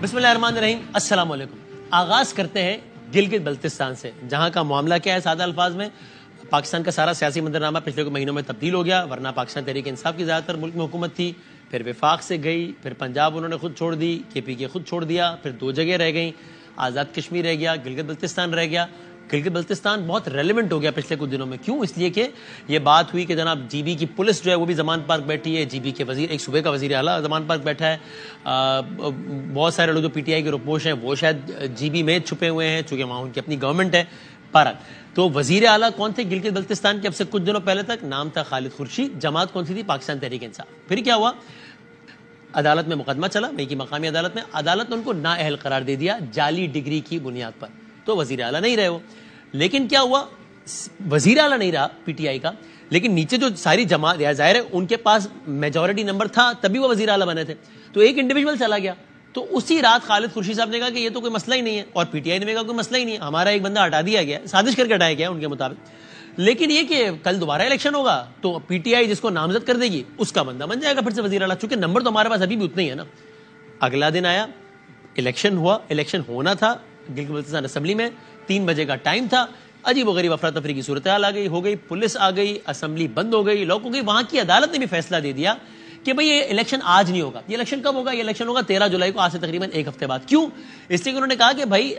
بسم اللہ الرحمن الرحیم. السلام علیکم. آغاز کرتے ہیں گلگت بلتستان سے, جہاں کا معاملہ کیا ہے سادہ الفاظ میں. پاکستان کا سارا سیاسی منظرنامہ پچھلے کچھ مہینوں میں تبدیل ہو گیا, ورنہ پاکستان تحریک انصاف کی زیادہ تر ملک میں حکومت تھی, پھر وفاق سے گئی, پھر پنجاب انہوں نے خود چھوڑ دی, کے پی کے خود چھوڑ دیا, پھر 2 جگہ رہ گئیں, آزاد کشمیر رہ گیا, گلگت بلتستان رہ گیا. گلگت بلتستان بہت ریلیونٹ ہو گیا پچھلے کچھ دنوں میں. کیوں؟ اس لیے کہ یہ بات ہوئی کہ جناب جی بی کی پولیس جو ہے وہ بھی زمان پارک بیٹھی ہے, جی بی کے وزیر, ایک صوبے کا وزیر اعلیٰ زمان پارک بیٹھا ہے, بہت سارے لوگ جو پی ٹی آئی کے روپوش ہیں وہ شاید جی بی میں چھپے ہوئے ہیں چونکہ وہاں ان کی اپنی گورنمنٹ ہے. بہرحال تو وزیر اعلیٰ کون تھے گلگت بلتستان کے؟ اب سے کچھ دنوں پہلے تک نام تھا خالد خورشید. جماعت کون سی تھی؟ پاکستان تحریک انصاف. پھر کیا ہوا؟ عدالت میں مقدمہ چلا, وہی کی مقامی عدالت میں. عدالت نے ان کو نااہل قرار دے دیا جعلی ڈگری کی بنیاد پر. تو وزیر اعلیٰ نہیں رہے وہ. لیکن کیا ہوا؟ وزیر اعلیٰ نہیں رہا پی ٹی آئی کا, لیکن نیچے جو ساری جماعت, ظاہر ہے ان کے پاس میجورٹی نمبر تھا تبھی وہ وزیر اعلیٰ بنے تھے, تو ایک انڈیویجول چلا گیا. تو اسی رات خالد خورشید صاحب نے کہا کہ یہ تو کوئی مسئلہ ہی نہیں ہے, اور پی ٹی آئی نے کہا کوئی مسئلہ ہی نہیں ہے, ہمارا ایک بندہ ہٹا دیا گیا, سازش کر کے ہٹایا گیا ان کے مطابق. لیکن یہ کہ کل دوبارہ الیکشن ہوگا تو پی ٹی آئی جس کو نامزد کر دے گی اس کا بندہ بن جائے گا پھر سے وزیر اعلیٰ, چونکہ نمبر تو ہمارے پاس ابھی بھی اتنے ہی ہے نا. اگلا دن آیا, الیکشن ہوا, الیکشن ہونا تھا گلگت بلتستان اسمبلی میں, 3 بجے کا ٹائم تھا. عجیب و غریب افراتفری کی صورتحال آ گئی, ہو گئی, پولیس آ گئی, اسمبلی بند ہو گئی, لوگ ہو گئی. وہاں کی عدالت نے بھی فیصلہ دے دیا کہ بھئی یہ الیکشن آج نہیں ہوگا. یہ الیکشن کب ہوگا؟ یہ الیکشن ہوگا 13 جولائی کو, آج سے تقریباً 1 ہفتے بعد. کیوں؟ اس لیے کہ انہوں نے کہا کہ بھائی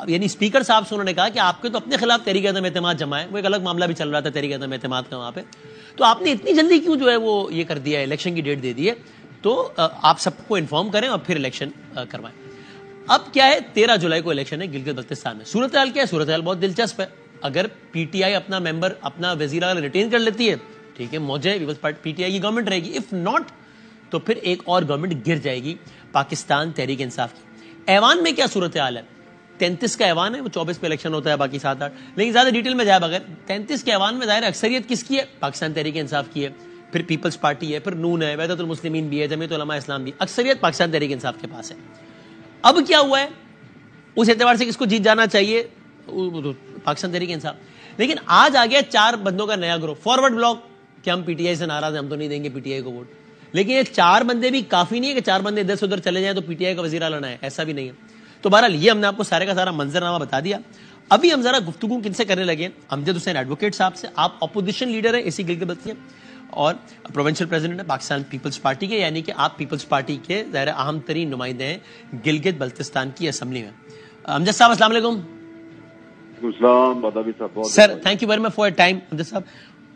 یعنی اسپیکر صاحب سے انہوں نے کہا کہ آپ کے تو اپنے خلاف تحریک عدم اعتماد جمع ہے, وہ ایک الگ معاملہ بھی چل رہا تھا تحریک عدم اعتماد کا وہاں پہ, تو آپ نے اتنی جلدی کیوں جو ہے وہ یہ کر دیا ہے, الیکشن کی ڈیٹ دے دی ہے, تو آپ سب کو انفارم کریں اور پھر الیکشن کروائیں. اب کیا ہے, 13 جولائی کو الیکشن ہے گلگت بلتستان میں. صورتحال کیا ہے؟ صورتحال بہت دلچسپ ہے. اگر پی ٹی آئی اپنا ممبر, اپنا وزیر اعلیٰ ریٹین کر لیتی ہے, ٹھیک ہے, موجے پی ٹی آئی کی گورنمنٹ رہے گی. اف ناٹ تو پھر ایک اور گورنمنٹ گر جائے گی پاکستان تحریک انصاف کی. ایوان میں کیا صورتحال ہے؟ 33 کا ایوان ہے, وہ 24 پہ الیکشن ہوتا ہے, باقی 7-8, لیکن زیادہ ڈیٹیل میں جائے بغیر 33 کے ایوان میں ظاہر اکثریت کس کی ہے؟ پاکستان تحریک انصاف کی ہے, پھر پیپلز پارٹی ہے, پھر نون ہے, وحدت المسلمین بھی ہے, جمعیت علماء اسلام بھی, اکثریت پاکستان تحریک انصاف کے پاس ہے. اب کیا ہوا ہے؟ اس اعتبار سے کس کو جیت جانا چاہیے؟ پاکستان تحریک انصاف. لیکن آج آ گیا 4 بندوں کا نیا گروپ, فارورڈ بلاک, کہ ہم پی ٹی آئی سے ناراض ہیں, ہم تو نہیں دیں گے پی ٹی آئی کو ووٹ. لیکن یہ 4 بندے بھی کافی نہیں ہے کہ 4 بندے ادھر سے ادھر چلے جائیں تو پی ٹی آئی کا وزیر اعلیٰ نہ ہے, ایسا بھی نہیں ہے. تو بہرحال یہ ہم نے آپ کو سارے کا سارا منظرنامہ بتا دیا. ابھی ہم ذرا گفتگو کن سے کرنے لگے؟ امجد حسین ایڈوکیٹ صاحب سے. آپ اپوزیشن لیڈر ہیں اسی گلگت بلتستان اور پروونشل پریزیڈنٹ ہیں پاکستان پیپلز پارٹی کے, یعنی کہ آپ پیپلز پارٹی کے ظاہر اہم ترین نمائندے ہیں گلگت بلتستان کی اسمبلی میں. امجد صاحب السلام علیکم. Sir thank you very much for your time Amjad صاحب.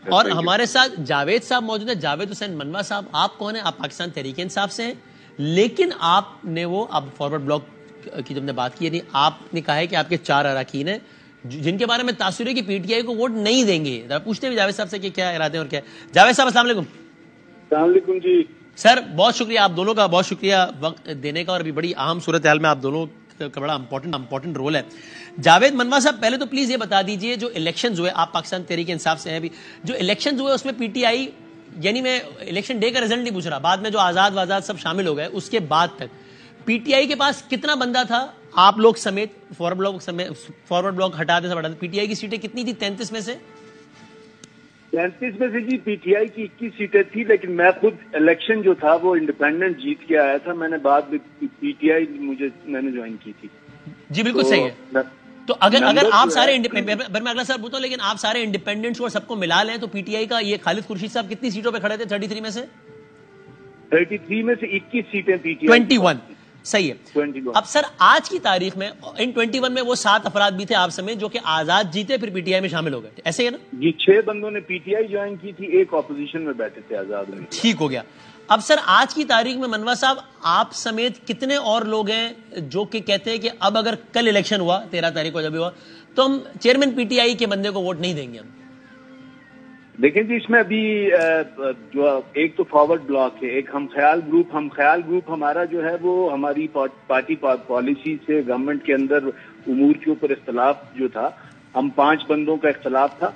اور ہمارے ساتھ جاوید صاحب موجود ہیں, جاوید حسین منوا صاحب. آپ کون ہیں؟ آپ پاکستان تحریک انصاف سے ہیں, لیکن آپ نے وہ اب فارورڈ بلاک کی جب نے بات کی, یعنی آپ نے کہا ہے کہ آپ کے 4 اراکین ہیں جن کے بارے میں تاثر ہے کہ پی ٹی آئی کو ووٹ نہیں دیں گے. پوچھتے ہیں جاوید صاحب سے کہ کیا ارادے اور کیا ہے. جاوید صاحب السلام علیکم. السلام علیکم جی. سر بہت شکریہ, آپ دونوں کا بہت شکریہ وقت دینے کا, اور ابھی بڑی اہم صورتحال میں آپ دونوں کا بڑا امپورٹنٹ رول ہے. جاوید منوا صاحب پہلے تو پلیز یہ بتا دیجئے, جو الیکشنز ہوئے, آپ پاکستان تحریک انصاف سے ہیں بھی, جو الیکشنز ہوئے اس میں پی ٹی آئی, یعنی میں الیکشن ڈے کا رزلٹ نہیں پوچھ رہا, بعد میں جو آزاد وازاد سب شامل ہو گئے اس کے بعد تک پی ٹی آئی کے پاس کتنا بندہ تھا, آپ لوگ سمیت, فارورڈ بلاک ہٹاتے سب ہٹاتے, پی ٹی آئی کی سیٹیں کتنی تھی 33 میں سے؟ 33 میں سے جی پی ٹی آئی کی 21 سیٹیں تھی, لیکن میں خود الیکشن جو تھا وہ انڈیپینڈنٹ جیت کے آیا تھا. میں نے بعد میں پی ٹی آئی میں نے جوائن کی تھی. جی بالکل صحیح ہے. تو اگر آپ سارے میں اگلا سر پوچھتا ہوں, لیکن آپ سارے انڈیپینڈنٹس اور سب کو ملا لیں تو پی ٹی آئی کا یہ خالد خورشید صاحب کتنی سیٹوں پہ کھڑے تھے 33 میں سے؟ 33 میں سے 21 سیٹیں پی ٹی آئی. 21 صحیح ہے. اب سر آج کی تاریخ میں ان 21 میں وہ 7 افراد بھی تھے آپ سمیت جو کہ آزاد جیتے پھر پی ٹی آئی میں شامل ہو گئے, ایسے ہے نا جی؟ 6 بندوں نے پی ٹی آئی جوائن کی تھی, 1 اپوزیشن میں بیٹھے تھے آزاد میں. ٹھیک ہو گیا. اب سر آج کی تاریخ میں منوا صاحب آپ سمیت کتنے اور لوگ ہیں جو کہ کہتے ہیں کہ اب اگر کل الیکشن ہوا 13 تاریخ کو جب ہوا تو ہم چیئرمین پی ٹی آئی کے بندے کو ووٹ نہیں دیں گے؟ ہم دیکھیں جی, اس میں ابھی جو ایک تو فارورڈ بلاک ہے, ایک ہم خیال گروپ ہمارا جو ہے وہ ہماری پارٹی پالیسی سے گورنمنٹ کے اندر امور کے اوپر اختلاف جو تھا, ہم 5 بندوں کا اختلاف تھا.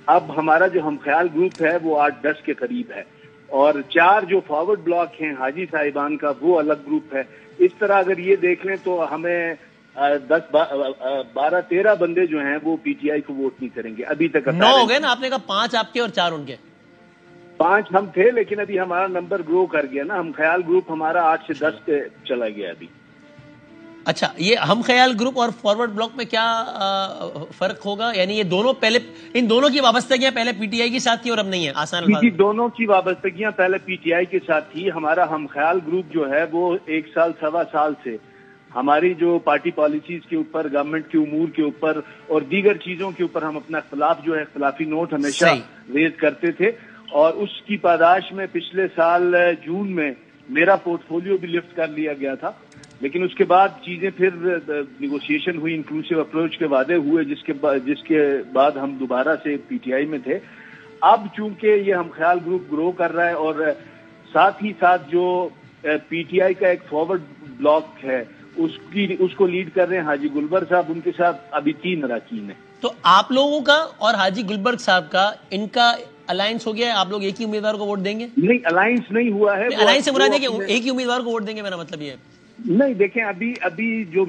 اب ہمارا جو ہم خیال گروپ ہے وہ 8-10 کے قریب ہے, اور 4 جو فارورڈ بلاک ہیں حاجی صاحبان کا وہ الگ گروپ ہے. اس طرح اگر یہ دیکھ لیں تو ہمیں 12-13 بندے جو ہیں وہ پی ٹی آئی کو ووٹ نہیں کریں گے ابھی تک. 9 ہو گئے نا, آپ نے کہا 5 آپ کے اور 4 ان کے. 5 ہم تھے, لیکن ابھی ہمارا نمبر گرو کر گیا نا, ہم خیال گروپ ہمارا 8 سے 10 پہ چلا گیا ابھی. اچھا، یہ ہم خیال گروپ اور فارورڈ بلاک میں کیا فرق ہوگا؟ یعنی یہ دونوں پہلے، ان دونوں کی وابستگیاں پہلے پی ٹی آئی کے ساتھ تھی اور اب نہیں ہے؟ آسان الفاظ جی، دونوں کی وابستگیاں پہلے پی ٹی آئی کے ساتھ تھی. ہمارا ہم خیال گروپ جو ہے وہ 1 سال سوا سال سے ہماری جو پارٹی پالیسیز کے اوپر، گورنمنٹ کے امور کے اوپر اور دیگر چیزوں کے اوپر ہم اپنا اختلاف جو ہے، اختلافی نوٹ ہمیشہ ریز کرتے تھے. اور اس کی پاداش میں پچھلے سال جون میں میرا پورٹ فولیو بھی لفٹ کر لیا گیا تھا. لیکن اس کے بعد چیزیں پھر نیگوشیشن ہوئی، انکلوسیو اپروچ کے وعدے ہوئے، جس کے بعد ہم دوبارہ سے پی ٹی آئی میں تھے. اب چونکہ یہ ہم خیال گروپ گرو کر رہا ہے اور ساتھ ہی ساتھ جو پی ٹی آئی کا ایک فارورڈ بلاک ہے اس کو لیڈ کر رہے ہیں حاجی گلبرگ صاحب. ان کے ساتھ ابھی 3 اراکین ہیں. تو آپ لوگوں کا اور حاجی گلبرگ صاحب کا، ان کا الائنس ہو گیا ہے؟ آپ لوگ ایک ہی امیدوار کو ووٹ دیں گے؟ نہیں، الائنس نہیں ہوا ہے. الائنس سے مراد ہے کہ ایک ہی امیدوار کو ووٹ دیں گے، میرا مطلب یہ ہے. نہیں، دیکھیں ابھی جو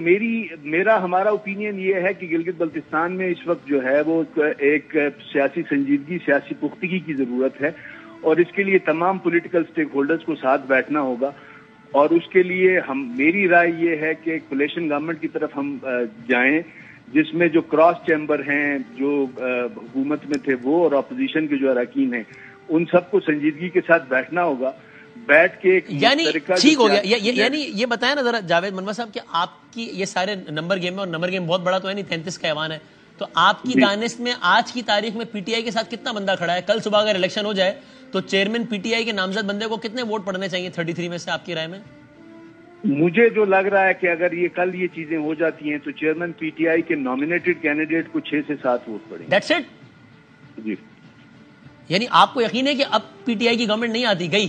ہمارا اوپینین یہ ہے کہ گلگت بلتستان میں اس وقت جو ہے وہ ایک سیاسی سنجیدگی، سیاسی پختگی کی ضرورت ہے. اور اس کے لیے تمام پولیٹیکل سٹیک ہولڈرز کو ساتھ بیٹھنا ہوگا. اور اس کے لیے میری رائے یہ ہے کہ ایک کولیشن گورنمنٹ کی طرف ہم جائیں، جس میں جو کراس چیمبر ہیں، جو حکومت میں تھے وہ، اور اپوزیشن کے جو اراکین ہیں، ان سب کو سنجیدگی کے ساتھ بیٹھنا ہوگا. بیٹھ کے یعنی ٹھیک ہو گیا. یعنی یہ بتائیں نا ذرا جاوید منور صاحب کہ آپ کی یہ سارے نمبر گیم ہے، اور نمبر گیم بہت بڑا تو ہے نہیں، 33 کا ایوان ہے. تو آپ کی دانست میں آج کی تاریخ میں پی ٹی آئی کے ساتھ کتنا بندہ کھڑا ہے؟ کل صبح اگر الیکشن ہو جائے تو چیئرمین پی ٹی آئی کے نامزد بندے کو کتنے ووٹ پڑنے چاہیے 33 میں سے آپ کی رائے میں؟ مجھے جو لگ رہا ہے کہ اگر کل یہ چیزیں ہو جاتی ہیں تو چیئرمین پی ٹی آئی کے نامینیٹڈ کینڈیڈیٹ کو 6 سے 7 ووٹ پڑیں گے. That's it. جی، یعنی آپ کو یقین ہے کہ اب پی ٹی آئی کی گورنمنٹ نہیں آتی گئی؟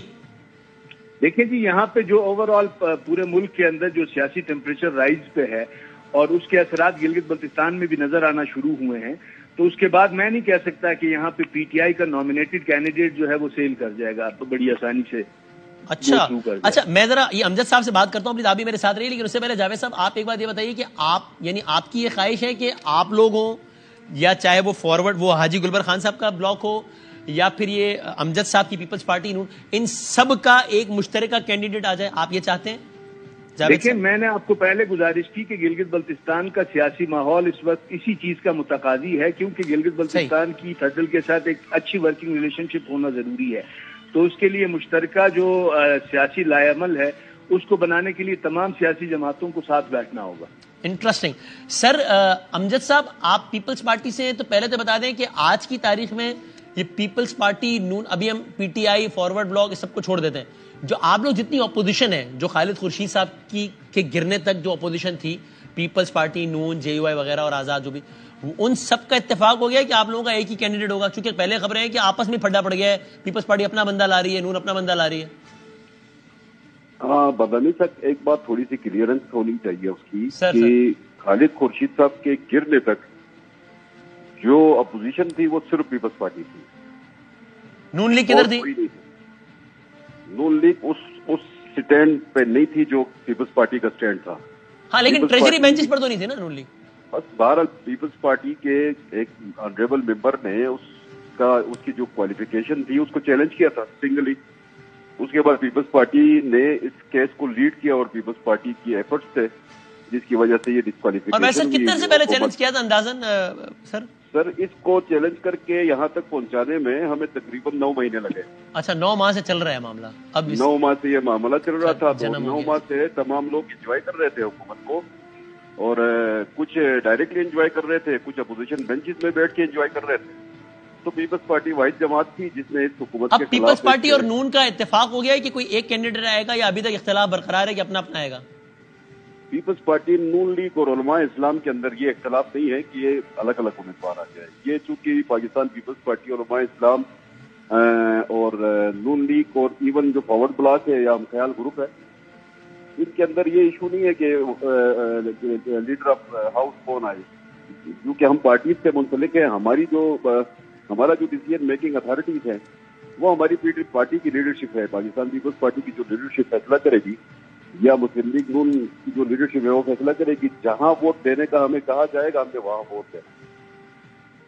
دیکھیں جی، یہاں پہ جو اوور آل پورے ملک کے اندر جو سیاسی ٹیمپریچر رائز پہ ہے اور اس کے اثرات گلگت بلتستان میں بھی نظر آنا شروع ہوئے ہیں، تو اس کے بعد میں نہیں کہہ سکتا کہ یہاں پہ پی ٹی آئی کا نامینیٹڈ کینڈیڈیٹ جو ہے وہ سیل کر جائے گا تو بڑی آسانی سے. اچھا، میں ذرا یہ امجد صاحب سے بات کرتا ہوں، پلیز آپ بھی میرے ساتھ رہیے. لیکن اس سے پہلے جاوید صاحب آپ ایک بات یہ بتائیے کہ آپ کی یہ خواہش ہے کہ آپ لوگ ہوں، یا چاہے وہ فارورڈ وہ حاجی گلبرگ خان صاحب کا بلاک ہو، یا پھر یہ امجد صاحب کی پیپلز پارٹی، ان سب کا ایک مشترکہ کینڈیڈیٹ آ جائے، آپ یہ چاہتے ہیں؟ دیکھیں، میں نے آپ کو پہلے گزارش کی کہ گلگت بلتستان کا سیاسی ماحول اس وقت اسی چیز کا متقاضی ہے، کیونکہ گلگت بلتستان کی فیڈرل کے ساتھ ایک اچھی ورکنگ ریلیشن شپ ہونا ضروری ہے. تو اس کے لیے مشترکہ جو سیاسی لائے عمل ہے اس کو بنانے کے لیے تمام سیاسی جماعتوں کو ساتھ بیٹھنا ہوگا. انٹرسٹنگ. سر امجد صاحب، آپ پیپلز پارٹی سے ہیں، تو پہلے تو بتا دیں کہ آج کی تاریخ میں یہ پیپلز پارٹی، نون، ابھی ہم P T I, forward block, اس سب کو چھوڑ دیتے ہیں، جو آپ لوگ جتنی اپوزیشن ہے، جو خالد خورشید صاحب کے گرنے تک جو اپوزیشن تھی، پیپلز پارٹی، نون، جے یو آئی وغیرہ اور آزاد، جو بھی، ان سب کا اتفاق ہو گیا کہ آپ لوگوں کا ایک ہی کینڈیڈیٹ ہوگا؟ چونکہ پہلے خبریں ہیں کہ آپس میں پھڈا پڑ گیا ہے، پیپلز پارٹی اپنا بندہ لا رہی ہے، نون اپنا بندہ لا رہی ہے. ہاں، بدنی تک ایک بات تھوڑی سی کلیئرنس ہونی چاہیے اس کی کہ خالد خورشید صاحب کے گرنے تک جو اپوزیشن تھی وہ صرف پیپلز پارٹی تھی. نون لیگ کدھر تھی؟ نون لیگ اس سٹینڈ پہ نہیں تھی جو پیپلز پارٹی کا سٹینڈ تھا. ہاں، لیکن ٹریجری بینچز پر تو نہیں تھی نا نون لیگ. بس بہرحال پیپلز پارٹی کے ایک آنریبل ممبر نے اس کی جو کوالیفیکیشن تھی اس کو چیلنج کیا تھا سنگلی. اس کے بعد پیپلز پارٹی نے اس کیس کو لیڈ کیا اور پیپلز پارٹی کی ایفرٹس تھے جس کی وجہ سے یہ ڈسکوالیفیکیشن. اور سر کتنے سے پہلے چیلنج کیا تھا اندازاً سر اس کو چیلنج کر کے یہاں تک پہنچانے میں ہمیں تقریباً 9 مہینے لگے. اچھا، 9 ماہ سے چل رہا ہے معاملہ؟ اب 9 ماہ سے یہ معاملہ چل رہا تھا. تو 9 ماہ سے تمام لوگ انجوائے کر رہے تھے حکومت کو، اور کچھ ڈائریکٹلی انجوائے کر رہے تھے، کچھ اپوزیشن بینچز میں بیٹھ کے انجوائے کر رہے تھے. تو پیپلز پارٹی واحد جماعت تھی جس نے اس حکومت کے خلاف. اب پیپلز پارٹی اور نون کا اتفاق ہو گیا ہے کہ کوئی ایک کینڈیڈیٹ آئے گا، یا ابھی تک اختلاف برقرار ہے کہ اپنا اپنا آئے گا؟ پیپلز پارٹی، نون لیگ اور علماء اسلام کے اندر یہ اختلاف نہیں ہے کہ یہ الگ الگ امیدوار آ جائے. یہ چونکہ پاکستان پیپلز پارٹی، علماء اسلام اور نون لیگ اور ایون جو فارورڈ بلاک ہے یا ہم خیال گروپ ہے، ان کے اندر یہ ایشو نہیں ہے کہ لیڈر آف ہاؤس کون آئے، کیونکہ ہم پارٹیز سے منسلک ہیں. ہمارا جو ڈیسیژن میکنگ اتھارٹیز ہے وہ ہماری پارٹی کی لیڈرشپ ہے. پاکستان پیپلز پارٹی کی جو لیڈرشپ فیصلہ کرے گی، یا مسلم لیگ نون کی جو لیڈرشپ ہے وہ فیصلہ کرے گی جہاں ووٹ دینے کا ہمیں کہا جائے گا ہم نے وہاں ووٹ دینا.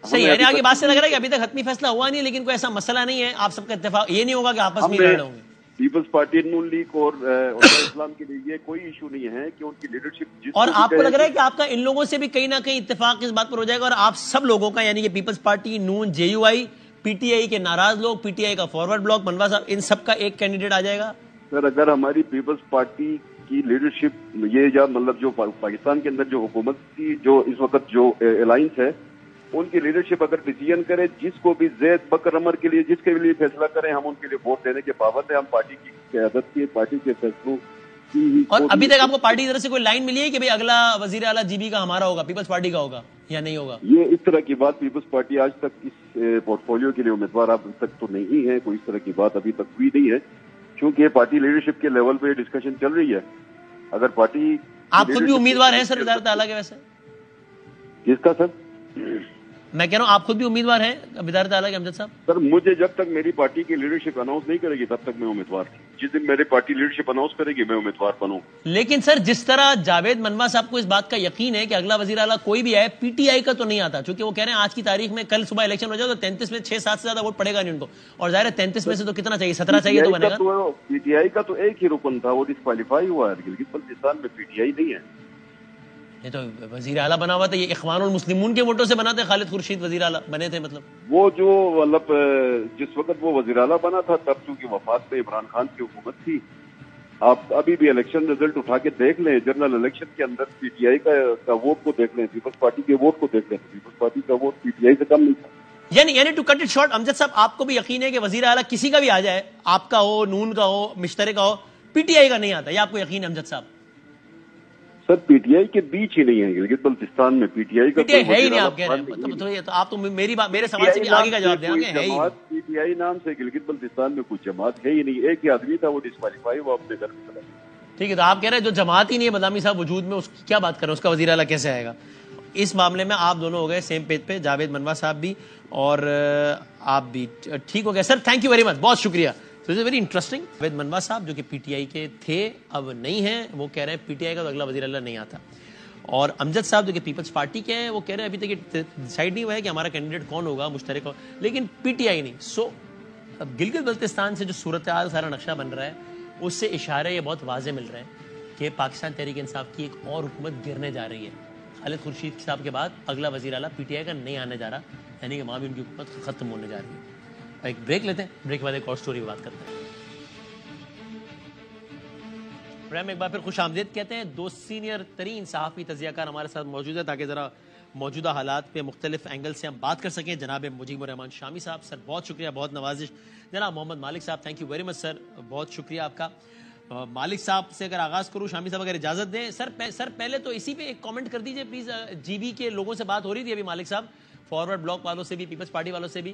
صحیح ہے. آپ کی بات سے لگ رہا ہے کہ ابھی تک حتمی فیصلہ ہوا نہیں، لیکن کوئی ایسا مسئلہ نہیں ہے، آپ سب کا اتفاق یہ نہیں ہوگا کہ آپس میں لڑ ہوں گے. پیپلز پارٹی نون لیگ اور اسلام کے لیے یہ کوئی ایشو نہیں ہے کہ ان کی لیڈرشپ اور آپ کو لگ رہا ہے کہ آپ کا ان لوگوں سے بھی کہیں نہ کہیں اتفاق اس بات پر ہو جائے گا اور آپ سب لوگوں کا یعنی کہ پیپلز پارٹی، نون، J U I, P T I کے ناراض لوگ، پی ٹی آئی کا فارورڈ بلاک، منوا صاحب، ان سب کا ایک کینڈیڈیٹ آ جائے گا؟ سر اگر ہماری پیپلز پارٹی کی لیڈرشپ یہ یا مطلب جو پاکستان کے اندر جو حکومت کی جو اس وقت جو الائنس ہے ان کی لیڈرشپ اگر ڈیسیژن کرے جس کو بھی زید بکر عمر کے لیے جس کے لیے فیصلہ کریں ہم ان کے لیے ووٹ دینے کے پابند ہیں. ہم پارٹی کی قیادت کی پارٹی کے فیصلوں کی. اور ابھی تک آپ کو پارٹی کی طرف سے کوئی لائن ملی ہے کہ اگلا وزیر اعلیٰ جی بی کا ہمارا ہوگا، پیپلز پارٹی کا ہوگا یا نہیں ہوگا؟ یہ اس طرح کی بات پیپلز پارٹی آج تک اس پورٹ فولیو کے لیے امیدوار اب تک تو نہیں ہے، کوئی اس طرح کی بات ابھی تک ہوئی نہیں ہے کیونکہ پارٹی لیڈرشپ کے لیول پہ ڈسکشن چل رہی ہے. اگر پارٹی آپ خود بھی امیدوار ہیں سر وزارت اعلیٰ کے؟ ویسے کس کا سر؟ میں کہہ رہا ہوں آپ خود بھی امیدوار ہیں وزارت اعلیٰ کے امجد صاحب؟ سر مجھے جب تک میری پارٹی کی لیڈرشپ اناؤنس نہیں کرے گی تب تک میں امیدوار تھی. جس دن میری پارٹی لیڈرشپ اناؤنس کرے گی میں امیدوار بنوں. لیکن سر جس طرح جاوید منوا صاحب کو اس بات کا یقین ہے کہ اگلا وزیر اعلیٰ کوئی بھی آئے پی ٹی آئی کا تو نہیں آتا، چونکہ وہ کہہ رہے ہیں آج کی تاریخ میں کل صبح الیکشن ہو جائے تو 33 میں 6-7 سے زیادہ ووٹ پڑے گا نہیں ان کو، اور ظاہر ہے 33 میں سے تو کتنا چاہیے، 17 چاہیے تو بنے گا. پی ٹی آئی کا تو ایک ہی رکن تھا وہ ڈسکوالیفائی ہوا ہے. گلگت بلتستان میں پی ٹی آئی نہیں ہے. یہ تو وزیر اعلیٰ بنا ہوا تھا، یہ اخوان المسلمون کے ووٹوں سے بنا تھا. خالد خورشید وزیر اعلیٰ بنے تھے، مطلب وہ جو مطلب جس وقت وہ وزیر اعلیٰ بنا تھا تب چونکہ وفات پہ عمران خان کی حکومت تھی. آپ ابھی بھی الیکشن رزلٹ اٹھا کے دیکھ لیں، جنرل الیکشن کے اندر پی ٹی آئی کا ووٹ کو دیکھ لیں، پیپلز پارٹی کے ووٹ کو دیکھ لیں. پیپلز پارٹی کا ووٹ پی ٹی آئی سے کم نہیں تھا. یعنی ٹو کٹ اٹ شارٹ امجد صاحب آپ کو بھی یقین ہے کہ وزیر اعلیٰ کسی کا بھی آ جائے، آپ کا ہو، نون کا ہو، مشترک کا ہو، پی ٹی آئی کا نہیں آتا، یہ آپ کو یقین ہے امجد صاحب؟ سر پی ٹی آئی کے بیچ ہی نہیں ہے گلگت بلتستان میں. پی ٹی آئی کا ہے ہی نہیں. آپ کہہ رہے ہیں تو آپ تو میرے سوال سے بھی آگے کا جواب دیں گے. پی ٹی آئی نام سے گلگت بلتستان میں کوئی جماعت ہے ہی نہیں. ایک ہی آدمی تھا وہ ڈسکوالیفائی ہوا اپنے گھر میں چلا گیا. ٹھیک ہے، تو آپ کہہ رہے ہیں جو جماعت ہی نہیں ہے بدامی صاحب وجود میں، اس کی کیا بات کریں، اس کا وزیر اعلیٰ کیسے آئے گا؟ اس معاملے میں آپ دونوں ہو گئے سیم پیج پہ، جاوید منوا صاحب بھی اور آپ بھی ٹھیک ہو گئے. Sir thank you very much, بہت شکریہ. So it's very interesting. Javed منوا صاحب جو کہ پی ٹی آئی کے تھے اب نہیں ہیں، وہ کہہ رہے ہیں پی ٹی آئی کا تو اگلا وزیر اعلیٰ نہیں آتا. اور امجد صاحب جو کہ پیپلز پارٹی کے ہیں وہ کہہ رہے ہیں ابھی تک ڈیسائیڈ نہیں ہوا ہے کہ ہمارا کینڈیڈیٹ کون ہوگا، مشترک ہو، لیکن پی ٹی آئی نہیں. سو اب گلگت بلتستان سے جو صورتحال سارا نقشہ بن رہا ہے اس سے اشارے یہ بہت واضح مل رہے ہیں کہ پاکستان تحریک انصاف کی ایک اور حکومت گرنے جا رہی ہے. خالد خورشید صاحب کے بعد اگلا وزیر اعلیٰ پی ٹی آئی کا نہیں آنے جا رہا، یعنی کہ وہاں بھی ان کی حکومت ختم ہونے جا رہی ہے. ایک بریک لیتے ہیں، بریک کے بعد ایک اور سٹوری پہ بات کرتے ہیں. ایک بار پھر خوش آمدید کہتے ہیں. دو سینئر ترین صحافی تجزیہ کار ہمارے ساتھ موجود ہے تاکہ ذرا موجودہ حالات پہ مختلف اینگل سے ہم بات کر سکیں. جناب مجیب الرحمان شامی صاحب، سر بہت شکریہ، بہت نوازش. جناب محمد مالک صاحب، تھینک یو ویری مچ سر، بہت شکریہ آپ کا. مالک صاحب سے اگر آغاز کروں، شامی صاحب اگر اجازت دیں. سر پہلے تو اسی پہ ایک کامنٹ کر دیجئے پلیز. جی بی کے لوگوں سے بات ہو رہی تھی ابھی مالک صاحب، فارورڈ بلاک والوں سے بھی، پیپلز پارٹی والوں سے بھی.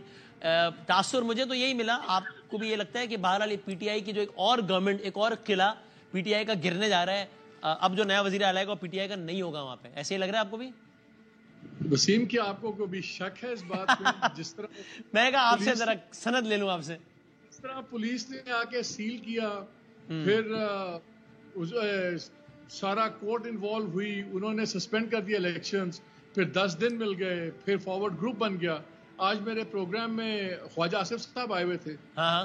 تاثر مجھے تو یہی ملا، آپ کو بھی یہ لگتا ہے کہ بہرحال پی ٹی آئی کی جو ایک اور گورنمنٹ، ایک اور قلعہ پی ٹی آئی کا گرنے جا رہا ہے، اب جو نیا وزیر اعلیٰ ہے پی ٹی آئی کا نہیں ہوگا وہاں پہ، ایسے ہی لگ رہا ہے آپ کو بھی؟ وسیم کیا آپ کو کوئی شک ہے اس بات میں؟ جس طرح میں کہا آپ سے ذرا سند لے لوں آپ سے. جس طرح پولیس نے آ کے سیل کیا، پھر سارا کورٹ انوالو ہوئی، انہوں نے سسپینڈ کر دیا الیکشنز، پھر 10 دن مل گئے، پھر فارورڈ گروپ بن گیا. آج میرے پروگرام میں خواجہ آصف صاحب آئے ہوئے تھے،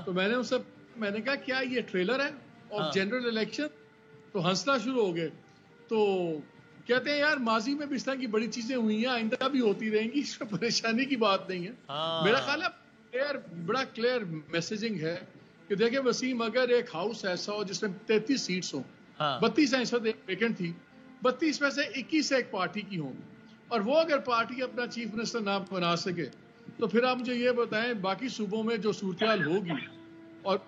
تو میں نے کہا کیا یہ ٹریلر ہے اور جنرل الیکشن؟ تو ہنسنا شروع ہو گئے. تو کہتے ہیں یار ماضی میں بھی اس طرح کی بڑی چیزیں ہوئی ہیں، آئندہ بھی ہوتی رہیں گی، اس میں پریشانی کی بات نہیں ہے. میرا خیال ہے بڑا کلیئر میسیجنگ ہے کہ دیکھیں وسیم، اگر ایک ہاؤس ایسا ہو جس میں 33 سیٹس ہوں، 32 ہیں، اس وقت ایک ویکنٹ تھی، 32 میں سے 21 ایک پارٹی کی ہوں، اور وہ اگر پارٹی اپنا چیف منسٹر نہ بنا سکے تو پھر آپ مجھے یہ بتائیں باقی صوبوں میں جو صورتحال ہوگی، اور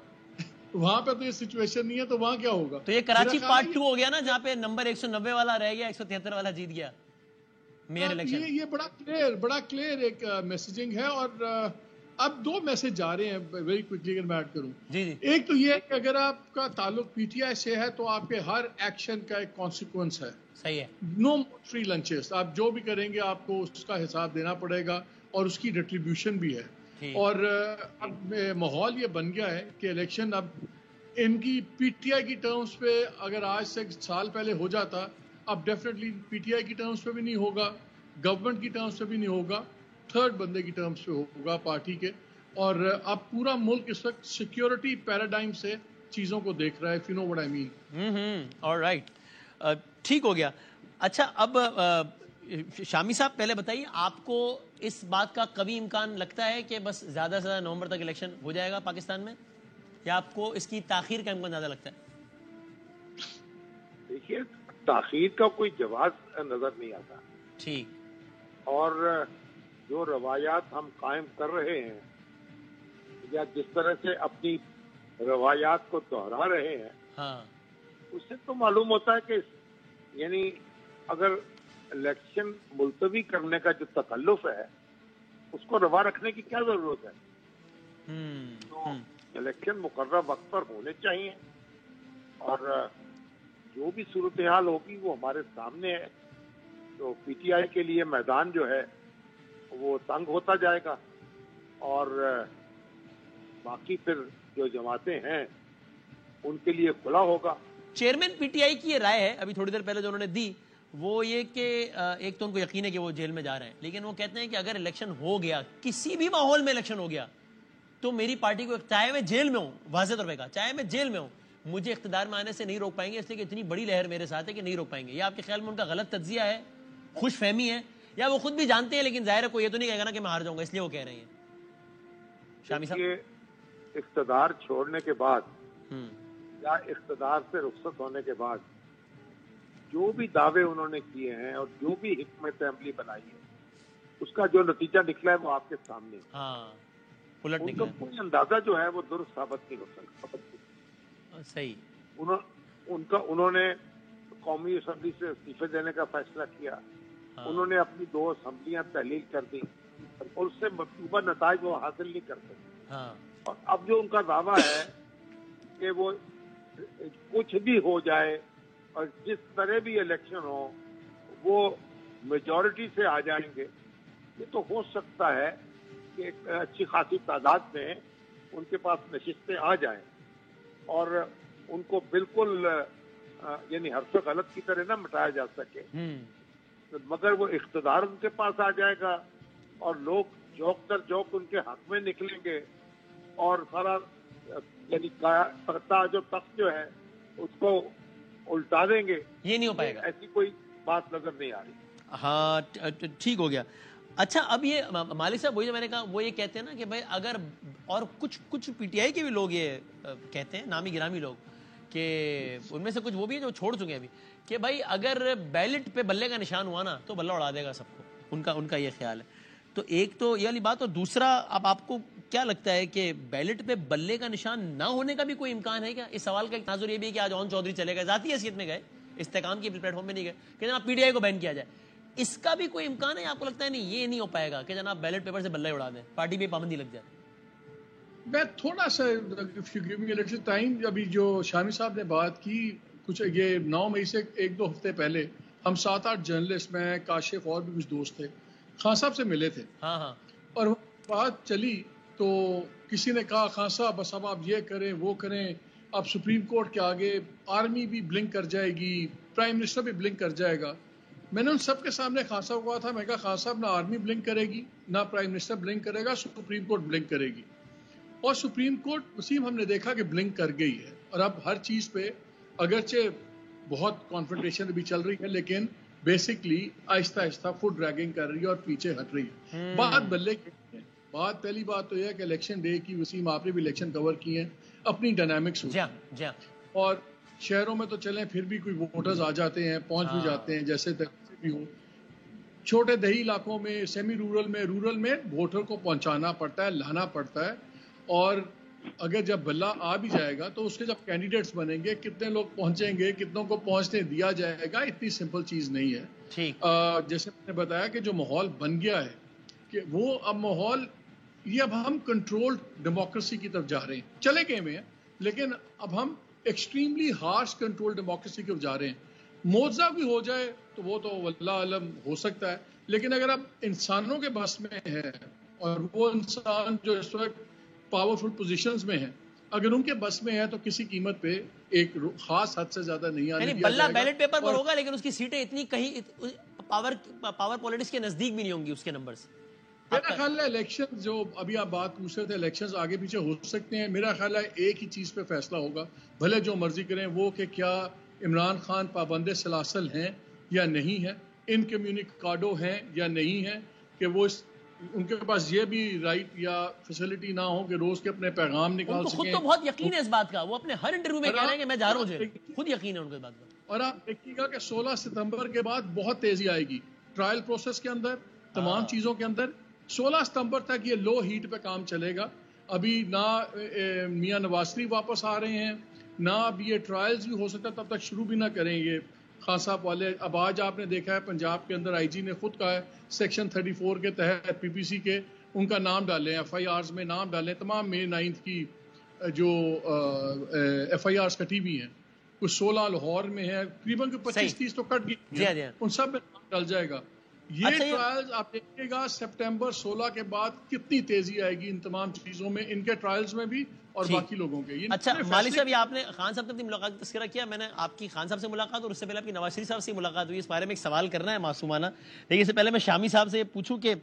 وہاں پہ تو یہ سچویشن نہیں ہے، تو وہاں کیا ہوگا؟ تو یہ کراچی پارٹ 2 ہو گیا نا، جہاں پہ نمبر 190 والا رہ گیا، 173 والا جیت گیا میئر الیکشن. یہ بڑا کلیئر ایک میسیجنگ ہے. اور اب 2 میسج جا رہے ہیں ویری کوئکلی اگر میں ایڈ کروں. ایک تو یہ ہے کہ اگر آپ کا تعلق پی ٹی آئی سے ہے تو آپ کے ہر ایکشن کا ایک کانسیکوینس ہے. صحیح ہے. نو فری لنچز، آپ جو بھی کریں گے آپ کو اس کا حساب دینا پڑے گا، اور اس کی ریٹریبیوشن بھی ہے. اور اب ماحول یہ بن گیا ہے کہ الیکشن اب ان کی پی ٹی آئی کی ٹرمز پہ اگر آج سے سال پہلے ہو جاتا، اب ڈیفینیٹلی پی ٹی آئی کی ٹرمز پہ بھی نہیں ہوگا، گورنمنٹ کی ٹرمز پہ بھی نہیں ہوگا، تھرڈ بندے کی ٹرمز پہ ہوگا پارٹی کے. اور اب پورا ملک اس وقت سیکیورٹی پیراڈائم سے چیزوں کو دیکھ رہا ہے, if you know what I mean. alright, ٹھیک ہو گیا. اچھا اب شامی صاحب پہلے بتائیے, آپ کو اس بات کا قوی امکان لگتا ہے کہ بس زیادہ سے زیادہ نومبر تک الیکشن ہو جائے گا پاکستان میں, یا آپ کو اس کی تاخیر کا امکان زیادہ لگتا ہے؟ دیکھیے تاخیر کا کوئی جواز نظر نہیں آتا. ٹھیک. اور جو روایات ہم قائم کر رہے ہیں یا جس طرح سے اپنی روایات کو دوہرا رہے ہیں, ہاں, اس سے تو معلوم ہوتا ہے کہ یعنی اگر الیکشن ملتوی کرنے کا جو تکلف ہے اس کو روا رکھنے کی کیا ضرورت ہے؟ تو الیکشن مقررہ وقت پر ہونے چاہیے, اور جو بھی صورتحال ہوگی وہ ہمارے سامنے ہے. تو پی ٹی آئی کے لیے میدان جو ہے وہ تنگ ہوتا جائے گا, اور باقی پھر جو جماعتیں ہیں ان کے لیے کھلا ہوگا. چیئرمین پی ٹی آئی کی یہ رائے ہے ابھی تھوڑی دیر پہلے جو انہوں نے دی, وہ یہ کہ ایک تو ان کو یقین ہے کہ وہ جیل میں جا رہے ہیں, لیکن وہ کہتے ہیں کہ اگر الیکشن ہو گیا, کسی بھی ماحول میں الیکشن ہو گیا, تو میری پارٹی کو, چاہے میں جیل میں ہوں, واضح طور پہ کہا, چاہے میں جیل میں ہوں, مجھے اقتدار میں آنے سے نہیں روک پائیں گے, اس لیے کہ اتنی بڑی لہر میرے ساتھ ہے کہ نہیں روک پائیں گے. یہ آپ کے خیال میں ان کا غلط تجزیہ ہے, خوش فہمی ہے, یا وہ خود بھی جانتے ہیں لیکن ظاہر ہے کوئی یہ تو نہیں کہے گا نا کہ میں ہار جاؤں گا, اس لیے وہ کہہ رہے ہیں؟ شامی صاحب, اقتدار چھوڑنے کے بعد یا اقتدار سے رخصت ہونے کے بعد جو بھی دعوے انہوں نے کیے ہیں اور جو بھی حکمت عملی بنائی ہے, اس کا جو نتیجہ نکلا ہے وہ آپ کے سامنے. ہاں, الٹ ان نکلا کا کوئی اندازہ جو ہے وہ درست ثابت نہیں ہو سکتا. صحیح. انہوں نے قومی اسمبلی سے استعفے دینے کا فیصلہ کیا, انہوں نے اپنی 2 اسمبلیاں تحلیل کر دی, اور اس سے مطلوبہ نتائج وہ حاصل نہیں کر سکتے. اور اب جو ان کا دعویٰ ہے کہ وہ کچھ بھی ہو جائے اور جس طرح بھی الیکشن ہو وہ میجورٹی سے آ جائیں گے, یہ تو ہو سکتا ہے کہ ایک اچھی خاصی تعداد میں ان کے پاس نشستیں آ جائیں اور ان کو بالکل یعنی حرف غلط کی طرح نہ مٹایا جا سکے, مگر وہ اقتدار ان کے پاس آ جائے گا اور لوگ جوک در جوک ان کے حق میں نکلیں گے, اور سارا یعنی جو تخت جو ہے اس کو الٹا دیں گے. یہ نہیں ہو پائے گا, ایسی کوئی بات نظر نہیں آ رہی. ہاں ٹھیک ہو گیا. اچھا اب یہ مالک صاحب وہی جو میں نے کہا, وہ یہ کہتے ہیں نا کہ بھائی اگر, اور کچھ پی ٹی آئی کے بھی لوگ یہ کہتے ہیں, نامی گرامی لوگ, کہ ان میں سے کچھ وہ بھی ہیں جو چھوڑ چکے ہیں ابھی, کہ بھائی اگر بیلٹ پہ بلے کا نشان ہوا نا تو بلہ اڑا دے گا سب کو, ان کا یہ خیال ہے. تو ایک تو یہ والی بات, اور دوسرا اب آپ کو کیا لگتا ہے کہ بیلٹ پہ بلے کا نشان نہ ہونے کا بھی کوئی امکان ہے کیا؟ اس سوال کا ایک تناظر یہ بھی ہے کہ آج اون چودھری چلے گئے, ذاتی حیثیت میں گئے, استحکام کی پلیٹ فارم میں نہیں گئے کہ جناب پی ٹی آئی کو بین کیا جائے, اس کا بھی کوئی امکان ہے؟ آپ کو لگتا ہے نہیں یہ نہیں ہو پائے گا کہ جناب بیلٹ پیپر سے بلے اڑا دیں, پارٹی پہ پابندی لگ جائے؟ میں تھوڑا سا الیکشن ٹائم, ابھی جو شامی صاحب نے بات کی, کچھ یہ 9 مئی سے 1-2 ہفتے پہلے ہم 7-8 جرنلسٹ, میں کاشف اور بھی کچھ دوست تھے, خان صاحب سے ملے تھے. اور بات چلی تو کسی نے کہا خان صاحب بس اب آپ یہ کریں وہ کریں, اب سپریم کورٹ کے آگے آرمی بھی بلنک کر جائے گی, پرائم منسٹر بھی بلنک کر جائے گا. میں نے ان سب کے سامنے خان صاحب کو کہا تھا, میں کہا خان صاحب نہ آرمی بلنک کرے گی, نہ پرائم منسٹر بلنک کرے گا, سپریم کورٹ بلنک کرے گی. اور سپریم کورٹ وسیم ہم نے دیکھا کہ بلنک کر گئی ہے, اور اب ہر چیز پہ اگرچہ بہت کانفرنٹیشن بھی چل رہی ہے لیکن بیسکلی آہستہ آہستہ فٹ ڈریگنگ کر رہی ہے اور پیچھے ہٹ رہی ہے. بات بلے کی ہے. بات پہلی بات تو یہ ہے کہ الیکشن ڈے کی, وسیم آپ نے بھی الیکشن کور کی ہیں, اپنی ڈائنامکس ہوتی ہے, اور شہروں میں تو چلیں پھر بھی کوئی ووٹرز آ جاتے ہیں, پہنچ بھی جاتے ہیں جیسے بھی ہو. چھوٹے دیہی علاقوں میں, سیمی رورل میں ووٹر کو پہنچانا پڑتا ہے, لانا پڑتا ہے, اور اگر جب بلہ آ بھی جائے گا تو اس کے جب کینڈیڈیٹس بنیں گے, کتنے لوگ پہنچیں گے, کتنوں کو پہنچنے دیا جائے گا, اتنی سمپل چیز نہیں ہے. جیسے میں نے بتایا کہ جو ماحول بن گیا ہے کہ وہ اب ماحول, یہ اب ہم کنٹرولڈ ڈیموکریسی کی طرف جا رہے ہیں, چلے گئے میں, لیکن اب ہم ایکسٹریملی ہارش کنٹرول ڈیموکریسی کی طرف جا رہے ہیں. معجزہ بھی ہو جائے تو وہ تو واللہ علم ہو سکتا ہے, لیکن اگر اب انسانوں کے بس میں ہے, اور وہ انسان جو اس وقت پاورفل پوزیشنز میں ہیں, اگر ان کے بس میں ہے تو کسی قیمت پہ ایک خاص حد سے زیادہ نہیں آنے دیا جائے گا. بلہ بیلٹ پیپر پر ہوگا لیکن اس کی سیٹیں اتنی کہیں پاور پالیٹکس کے نزدیک بھی نہیں ہوں گی اس کے نمبرز. میرا خیال ہے الیکشن جو ابھی آپ بات پوچھ رہے تھے الیکشن آگے پیچھے ہو سکتے ہیں. میرا خیال ہے ایک ہی چیز پہ فیصلہ ہوگا, بھلے جو مرضی کریں, وہ کہ کیا عمران خان پابند سلاسل ہیں یا نہیں ہیں, انکمیونیکاڈو ہیں یا نہیں ہیں, کہ وہ ان کے پاس یہ بھی رائٹ یا فیسلٹی نہ ہو کہ روز کے اپنے پیغام نکال سکیں. خود تو بہت یقین ہے اس بات کا, وہ اپنے ہر انٹرویو میں کہہ رہے ہیں کہ میں جا رہا ہوں جیل, خود یقین ہے ان کو اس بات کا. اور آپ دیکھیے گا کہ 16 ستمبر کے بعد بہت تیزی آئے گی ٹرائل پروسیس کے اندر, تمام چیزوں کے اندر. 16 ستمبر تک یہ لو ہیٹ پہ کام چلے گا. ابھی نہ میاں نواز شریف واپس آ رہے ہیں, نہ اب یہ ٹرائلز بھی ہو سکتا تب تک شروع بھی نہ کریں یہ خان صاحب والے. اب آج آپ نے دیکھا ہے پنجاب کے اندر آئی جی نے خود کہا ہے سیکشن 34 کے تحت پی پی سی کے ان کا نام ڈالیں, ایف آئی آرز میں نام ڈالیں. تمام مئی 9 کی جو ایف آئی آرز کٹی ہوئی ہیں, کچھ 16 لاہور میں ہے, تقریباً 25-30 تو کٹ گئی, ان سب میں نام ڈل جائے گا. یہ ٹرائلز آپ دیکھیے گا سپٹمبر 16 کے بعد کتنی تیزی آئے گی ان تمام چیزوں میں, ان کے ٹرائلز میں بھی اور باقی لوگوں کے. اچھا مالی صاحب, یہ آپ نے خان صاحب سے اپنی ملاقات کا تذکرہ کیا, میں نے آپ کی خان صاحب سے ملاقات اور اس سے پہلے آپ کی نواز شریف صاحب سے ملاقات ہوئی, اس بارے میں ایک سوال کرنا ہے معصومانہ. لیکن اس سے پہلے میں شامی صاحب سے یہ پوچھوں کہ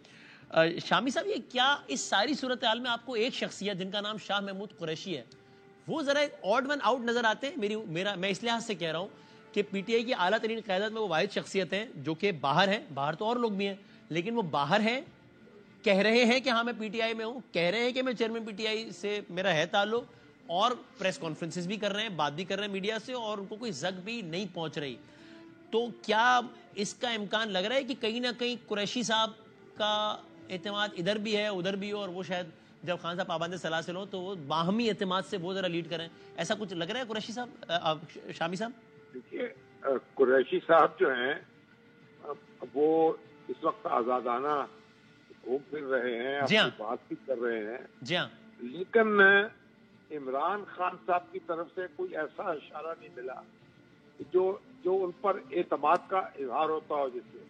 شامی صاحب, یہ کیا اس ساری صورتحال میں آپ کو ایک شخصیت جن کا نام شاہ محمود قریشی ہے, وہ ذرا آڈ ون آؤٹ نظر آتے ہیں؟ میں اس لحاظ سے کہہ رہا ہوں کہ پی ٹی آئی کی اعلیٰ ترین قیادت میں وہ واحد شخصیت ہیں جو کہ باہر ہیں, باہر تو اور لوگ بھی ہیں لیکن وہ باہر ہیں, کہہ رہے ہیں کہ ہاں میں پی ٹی آئی میں ہوں, کہہ رہے ہیں کہ میں چیئرمین پی ٹی آئی سے میرا ہے تعلق, اور پریس کانفرنسز بھی کر رہے ہیں, بات بھی کر رہے ہیں میڈیا سے, اور ان کو کوئی زگ بھی نہیں پہنچ رہی. تو کیا اس کا امکان لگ رہا ہے کہ کہیں نہ کہیں قریشی صاحب کا اعتماد ادھر بھی ہے ادھر بھی ہو, اور وہ شاید جب خان صاحب پابند سلاسل ہوں تو وہ باہمی اعتماد سے وہ ذرا لیڈ کریں, ایسا کچھ لگ رہا ہے قریشی صاحب, شامی صاحب؟ دیکھیے قریشی صاحب جو ہیں وہ اس وقت آزادانہ گھوم پھر رہے ہیں, اپنی بات بھی کر رہے ہیں. جی ہاں, لیکن عمران خان صاحب کی طرف سے کوئی ایسا اشارہ نہیں ملا جو ان پر اعتماد کا اظہار ہوتا ہو جس سے.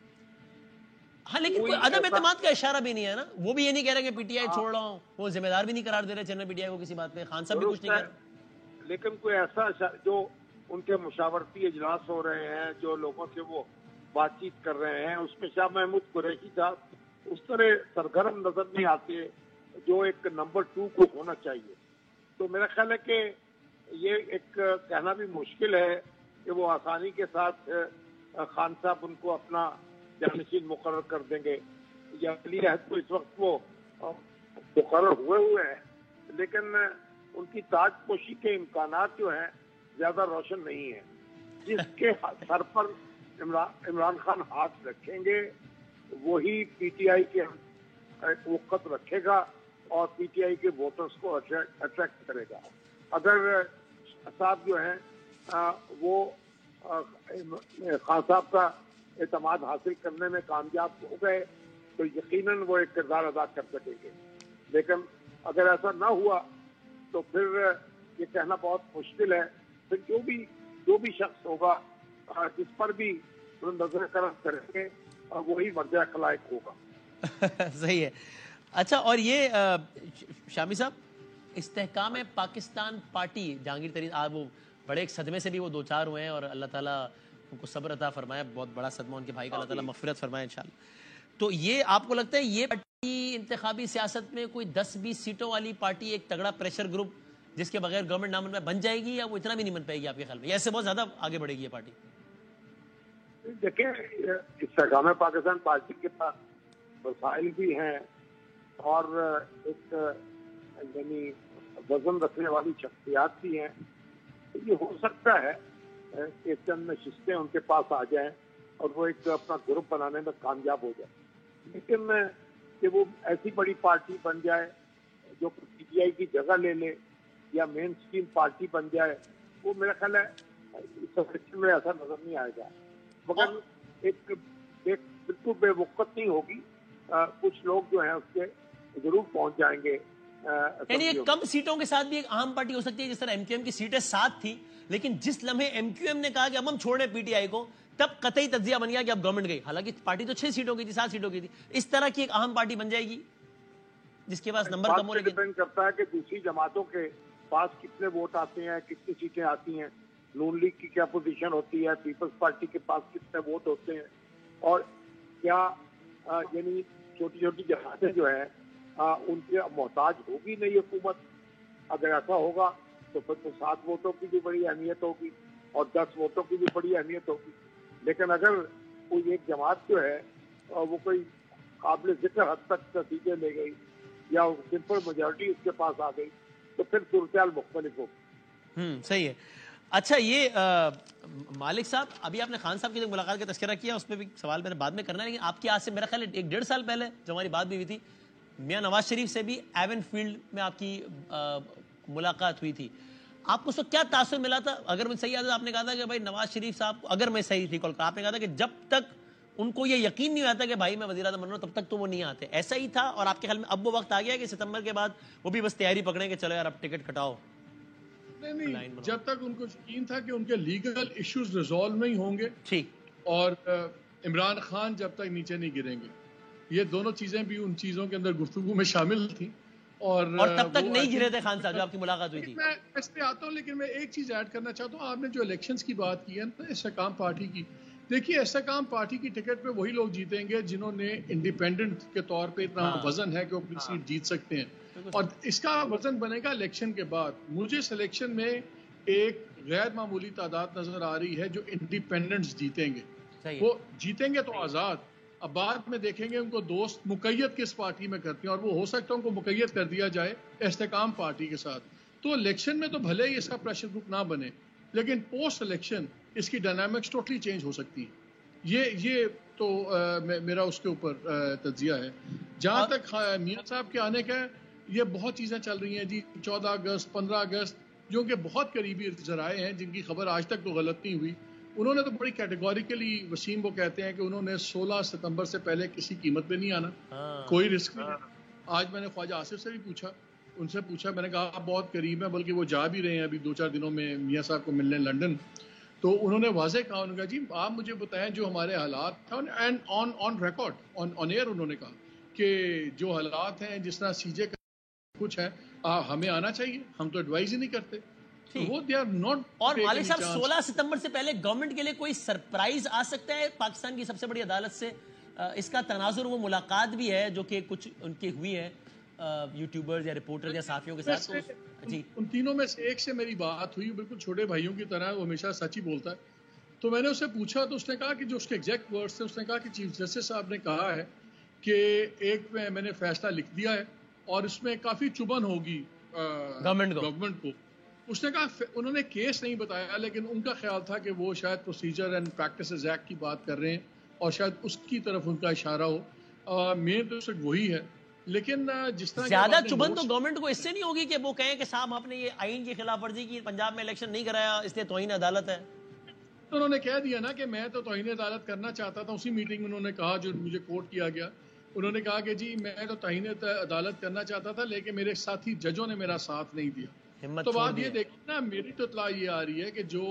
ہاں لیکن کوئی عدم اعتماد کا اشارہ بھی نہیں ہے نا, وہ بھی یہ نہیں کہہ رہے کہ پی ٹی آئی چھوڑ رہا ہوں, وہ ذمہ دار بھی نہیں قرار دے رہے چینل پی ٹی آئی کو کسی بات پہ, خان صاحب بھی کچھ نہیں کہہ رہے. لیکن کوئی ایسا جو ان کے مشاورتی اجلاس ہو رہے ہیں, جو لوگوں سے وہ بات چیت کر رہے ہیں, اس میں شاہ محمود قریشی صاحب اس طرح سرگرم نظر نہیں آتے جو ایک نمبر 2 کو ہونا چاہیے. تو میرا خیال ہے کہ یہ ایک کہنا بھی مشکل ہے کہ وہ آسانی کے ساتھ خان صاحب ان کو اپنا جانشین مقرر کر دیں گے. یا ولی عہد کو اس وقت وہ مقرر ہوئے ہیں, لیکن ان کی تاج پوشی کے امکانات جو ہیں زیادہ روشن نہیں ہیں. جس کے سر پر عمران خان ہاتھ رکھیں گے وہی پی ٹی آئی کے وقت رکھے گا اور پی ٹی آئی کے ووٹرز کو اٹریکٹ کرے گا. اگر صاحب جو ہیں وہ خان صاحب کا اعتماد حاصل کرنے میں کامیاب ہو گئے تو یقیناً وہ ایک کردار ادا کر سکیں گے. لیکن اگر ایسا نہ ہوا تو پھر یہ کہنا بہت مشکل ہے. پھر جو بھی شخص ہوگا جس پر بھی نظر کرم کریں گے وہی مرجع خلائق ہوگا. صحیح ہے. اچھا, اور یہ شامی صاحب, استحکام پاکستان پارٹی جہانگیر ترین آپ وہ بڑے ایک صدمے سے بھی وہ دو چار ہوئے ہیں, اور اللہ تعالیٰ ان کو صبر عطا فرمائے, بہت بڑا صدمہ ان کے بھائی کا, اللہ تعالیٰ مغفرت فرمائے انشاءاللہ. تو یہ آپ کو لگتا ہے یہ پارٹی انتخابی سیاست میں کوئی 10-20 سیٹوں والی پارٹی, ایک تگڑا پریشر گروپ جس کے بغیر گورنمنٹ نامن میں بن جائے گی, یا وہ اتنا بھی نہیں بن پائے گی آپ کے خیال میں, یا اس سے بہت زیادہ آگے بڑھے گی یہ پارٹی؟ دیکھیں استحکام پاکستان پارٹی کے پاس وسائل بھی ہیں اور ایک یعنی وزن رکھنے والی شخصیات بھی ہیں. یہ ہو سکتا ہے کہ چند نشستیں ان کے پاس آ جائیں اور وہ ایک اپنا گروپ بنانے میں کامیاب ہو جائے. لیکن کہ وہ ایسی بڑی پارٹی بن جائے جو پی ٹی آئی کی جگہ لے لے یا مین اسٹریم پارٹی بن جائے, وہ میرا خیال ہے اس سیکشن میں ایسا نظر نہیں آئے گا. مگر ایک بالکل بے وقت نہیں ہوگی, کچھ لوگ جو ہیں اس کے ضرور پہنچ جائیں گے. یعنی ایک کم سیٹوں کے ساتھ بھی ایک اہم پارٹی ہو سکتی ہے, جس طرح ایم کیو ایم کی سیٹیں 7 تھی, لیکن جس لمحے ایم کیو ایم نے کہا کہ اب ہم چھوڑیں پی ٹی آئی کو, تب قطعی تجزیہ بن گیا کہ اب گورنمنٹ گئی. حالانکہ پارٹی تو 6 سیٹوں کی تھی, 7 سیٹوں کی تھی. اس طرح کی ایک اہم پارٹی بن جائے گی جس کے پاس نمبر کم ہو. لیکن ڈیپینڈ کرتا ہے کہ دوسری جماعتوں کے پاس کتنے ووٹ آتے ہیں, کتنی سیٹیں آتی ہیں, نون لیگ کی کیا پوزیشن ہوتی ہے, پیپلز پارٹی کے پاس کتنے ووٹ ہوتے ہیں, اور کیا یعنی چھوٹی چھوٹی جماعتیں جو ہیں ان کے محتاج ہوگی نہیں حکومت. اگر ایسا ہوگا تو پھر تو 7 ووٹوں کی بھی بڑی اہمیت ہوگی اور 10 ووٹوں کی بھی بڑی اہمیت ہوگی. لیکن اگر کوئی ایک جماعت جو ہے وہ کوئی قابل ذکر حد تک نتیجے لے گئی یا سمپل میجورٹی اس کے پاس آ گئی تو پھر صورتحال مختلف ہوگی. صحیح ہے. اچھا یہ مالک صاحب، ابھی آپ نے خان صاحب کی ملاقات کا تذکرہ کیا، اس پہ بھی سوال میرے بعد میں کرنا ہے، لیکن آپ کی آج سے میرا خیال ہے 1-1.5 سال پہلے جو ہماری بات بھی ہوئی تھی، میاں نواز شریف سے بھی ایون فیلڈ میں آپ کی ملاقات ہوئی تھی. آپ کو اس وقت کیا تاثر ملا تھا؟ اگر میں صحیح یاد ہے آپ نے کہا تھا کہ بھائی نواز شریف صاحب، اگر میں صحیح تھی کال، آپ نے کہا تھا کہ جب تک ان کو یہ یقین نہیں آتا کہ بھائی میں وزیر اعظم بن رہا ہوں تب تک تو وہ نہیں آتے. ایسا ہی تھا؟ اور آپ کے خیال میں اب وہ وقت آ گیا کہ ستمبر کے بعد وہ بھی بس تیاری پکڑیں کہ چلو یار اب ٹکٹ کٹاؤ؟ نہیں، جب تک ان کو یقین تھا کہ ان کے لیگل ایشوز ریزالو نہیں ہوں گے ٹھیک، اور عمران خان جب تک نیچے نہیں گریں گے، یہ دونوں چیزیں بھی ان چیزوں کے اندر گفتگو میں شامل تھیں. اور تب تک نہیں گرے تھے خان صاحب جب آپ کی ملاقات ہوئی تھی. میں اس پہ آتا ہوں، لیکن میں ایک چیز ایڈ کرنا چاہتا ہوں. آپ نے جو الیکشنز کی بات کی ہے نا استحکام پارٹی کی، دیکھیے استحکام پارٹی کی ٹکٹ پہ وہی لوگ جیتیں گے جنہوں نے انڈیپینڈنٹ کے طور پہ اتنا وزن ہے کہ وہ اپنی سیٹ جیت سکتے ہیں، اور اس کا وزن بنے گا الیکشن کے بعد. مجھے اس الیکشن میں ایک غیر معمولی تعداد نظر آ رہی ہے جو انڈیپینڈنٹس جیتیں گے. وہ جیتیں گے تو آزاد، اب بعد میں دیکھیں گے ان کو دوست مقید کس پارٹی میں کرتے ہیں، اور وہ ہو سکتا ہے ان کو مقید کر دیا جائے استحکام پارٹی کے ساتھ. تو الیکشن میں تو بھلے ہی اس کا پریشر گروپ نہ بنے، لیکن پوسٹ الیکشن اس کی ڈائنامکس ٹوٹلی چینج ہو سکتی ہے. یہ تو میرا اس کے اوپر تجزیہ ہے. جہاں تک میاں صاحب کے آنے کا ہے، یہ بہت چیزیں چل رہی ہیں جی. 14 اگست 15 اگست جو کہ بہت قریبی ذرائع ہیں جن کی خبر آج تک تو غلط نہیں ہوئی، انہوں نے تو بڑی کیٹیگوریکلی، وسیم وہ کہتے ہیں کہ انہوں نے 16 ستمبر سے پہلے کسی قیمت پہ نہیں آنا، کوئی رسک نہیں. آج میں نے خواجہ آصف سے بھی پوچھا، ان سے پوچھا، میں نے کہا آپ بہت قریب ہیں، بلکہ وہ جا بھی رہے ہیں ابھی 2-4 دنوں میں میاں صاحب کو ملنے لنڈن. تو انہوں نے واضح کہا، انہوں نے کہا جی آپ مجھے بتائیں جو ہمارے حالات تھے، and on record on air انہوں نے کہا کہ جو حالات ہیں جس طرح سی جے کا کچھ ہے ہمیں آنا چاہیے، ہم تو ایڈوائز ہی نہیں کرتے. اور مالک صاحب 16 ستمبر سے پہلے گورنمنٹ کے لیے کوئی سرپرائز آ سکتا ہے پاکستان کی سب سے بڑی عدالت سے؟ اس کا تناظر وہ ملاقات بھی ہے جو کہ کچھ ان کی ہوئی ہے یوٹیوبرز یا رپورٹر یا صحافیوں کے ساتھ. جی ان تینوں میں سے ایک سے میری بات ہوئی، بالکل چھوٹے بھائیوں کی طرح، وہ ہمیشہ سچ ہی بولتا ہے. تو میں نے اسے پوچھا تو اس نے کہا کہ جو اس کے ایگزیکٹ ورڈز تھے، اس نے کہا کہ چیف جسٹس صاحب نے کہا ہے کہ ایک میں نے فیصلہ لکھ دیا ہے اور اس میں کافی چبھن ہوگی گورنمنٹ کو. اس نے کہا انہوں نے کیس نہیں بتایا، لیکن ان کا خیال تھا کہ وہ شاید پروسیجر اینڈ پریکٹسز ایکٹ کی بات کر رہے ہیں اور شاید اس کی طرف ان کا اشارہ ہو. مین تو صرف وہی ہے، لیکن جس طرح زیادہ چبھن تو گورنمنٹ کو اس سے نہیں ہوگی کہ وہ کہیں کہ صاحب آپ نے یہ آئین کی خلاف ورزی کی، پنجاب میں الیکشن نہیں کرایا اس لیے توہین عدالت ہے. تو انہوں نے کہہ دیا نا کہ میں تو توہین عدالت کرنا چاہتا تھا. اسی میٹنگ میں انہوں نے کہا، جو مجھے کوٹ کیا گیا، انہوں نے کہا کہ جی میں تو توہین عدالت کرنا چاہتا تھا لیکن میرے ساتھی ججوں نے میرا ساتھ نہیں دیا. تو بات یہ دیکھیں نا، میری تو اطلاع یہ آ رہی ہے کہ جو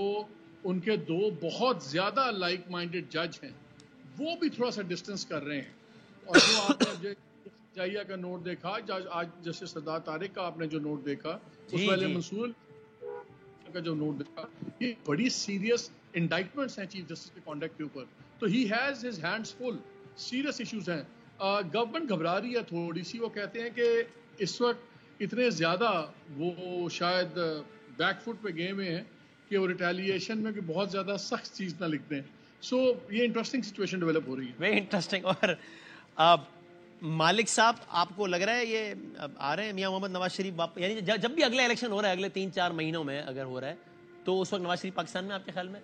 ان کے 2 بہت زیادہ لائک مائنڈڈ جج ہیں وہ بھی تھوڑا سا ڈسٹنس کر رہے ہیں. اور جو آپ نے جائیہ کا نوٹ دیکھا، آج جیسے سردار طارق کا آپ نے جو نوٹ دیکھا، اس والے منصور کا جو نوٹ دیکھا، یہ بڑی سیریس انڈائٹمنٹس ہیں چیف جسٹس کے کانڈکٹ کے اوپر. تو he has his hands full, serious issues ہیں. گورنمنٹ گھبرا رہی ہے تھوڑی سی. وہ کہتے ہیں کہ اس وقت اتنے زیادہ وہ شاید بیک فٹ پہ گئے ہوئے ہیں کہ وہ ریٹیلیشن میں کہ بہت زیادہ سخت چیز نہ لکھ دیں. سو یہ انٹرسٹنگ سچویشن ڈیولپ ہو رہی ہے. Very interesting. اور مالک صاحب آپ کو لگ رہا ہے یہ آ رہے ہیں میاں محمد نواز شریف یعنی جب بھی اگلا الیکشن ہو رہا ہے اگلے 3-4 مہینوں میں اگر ہو رہا ہے تو اس وقت نواز شریف پاکستان میں آپ کے خیال میں؟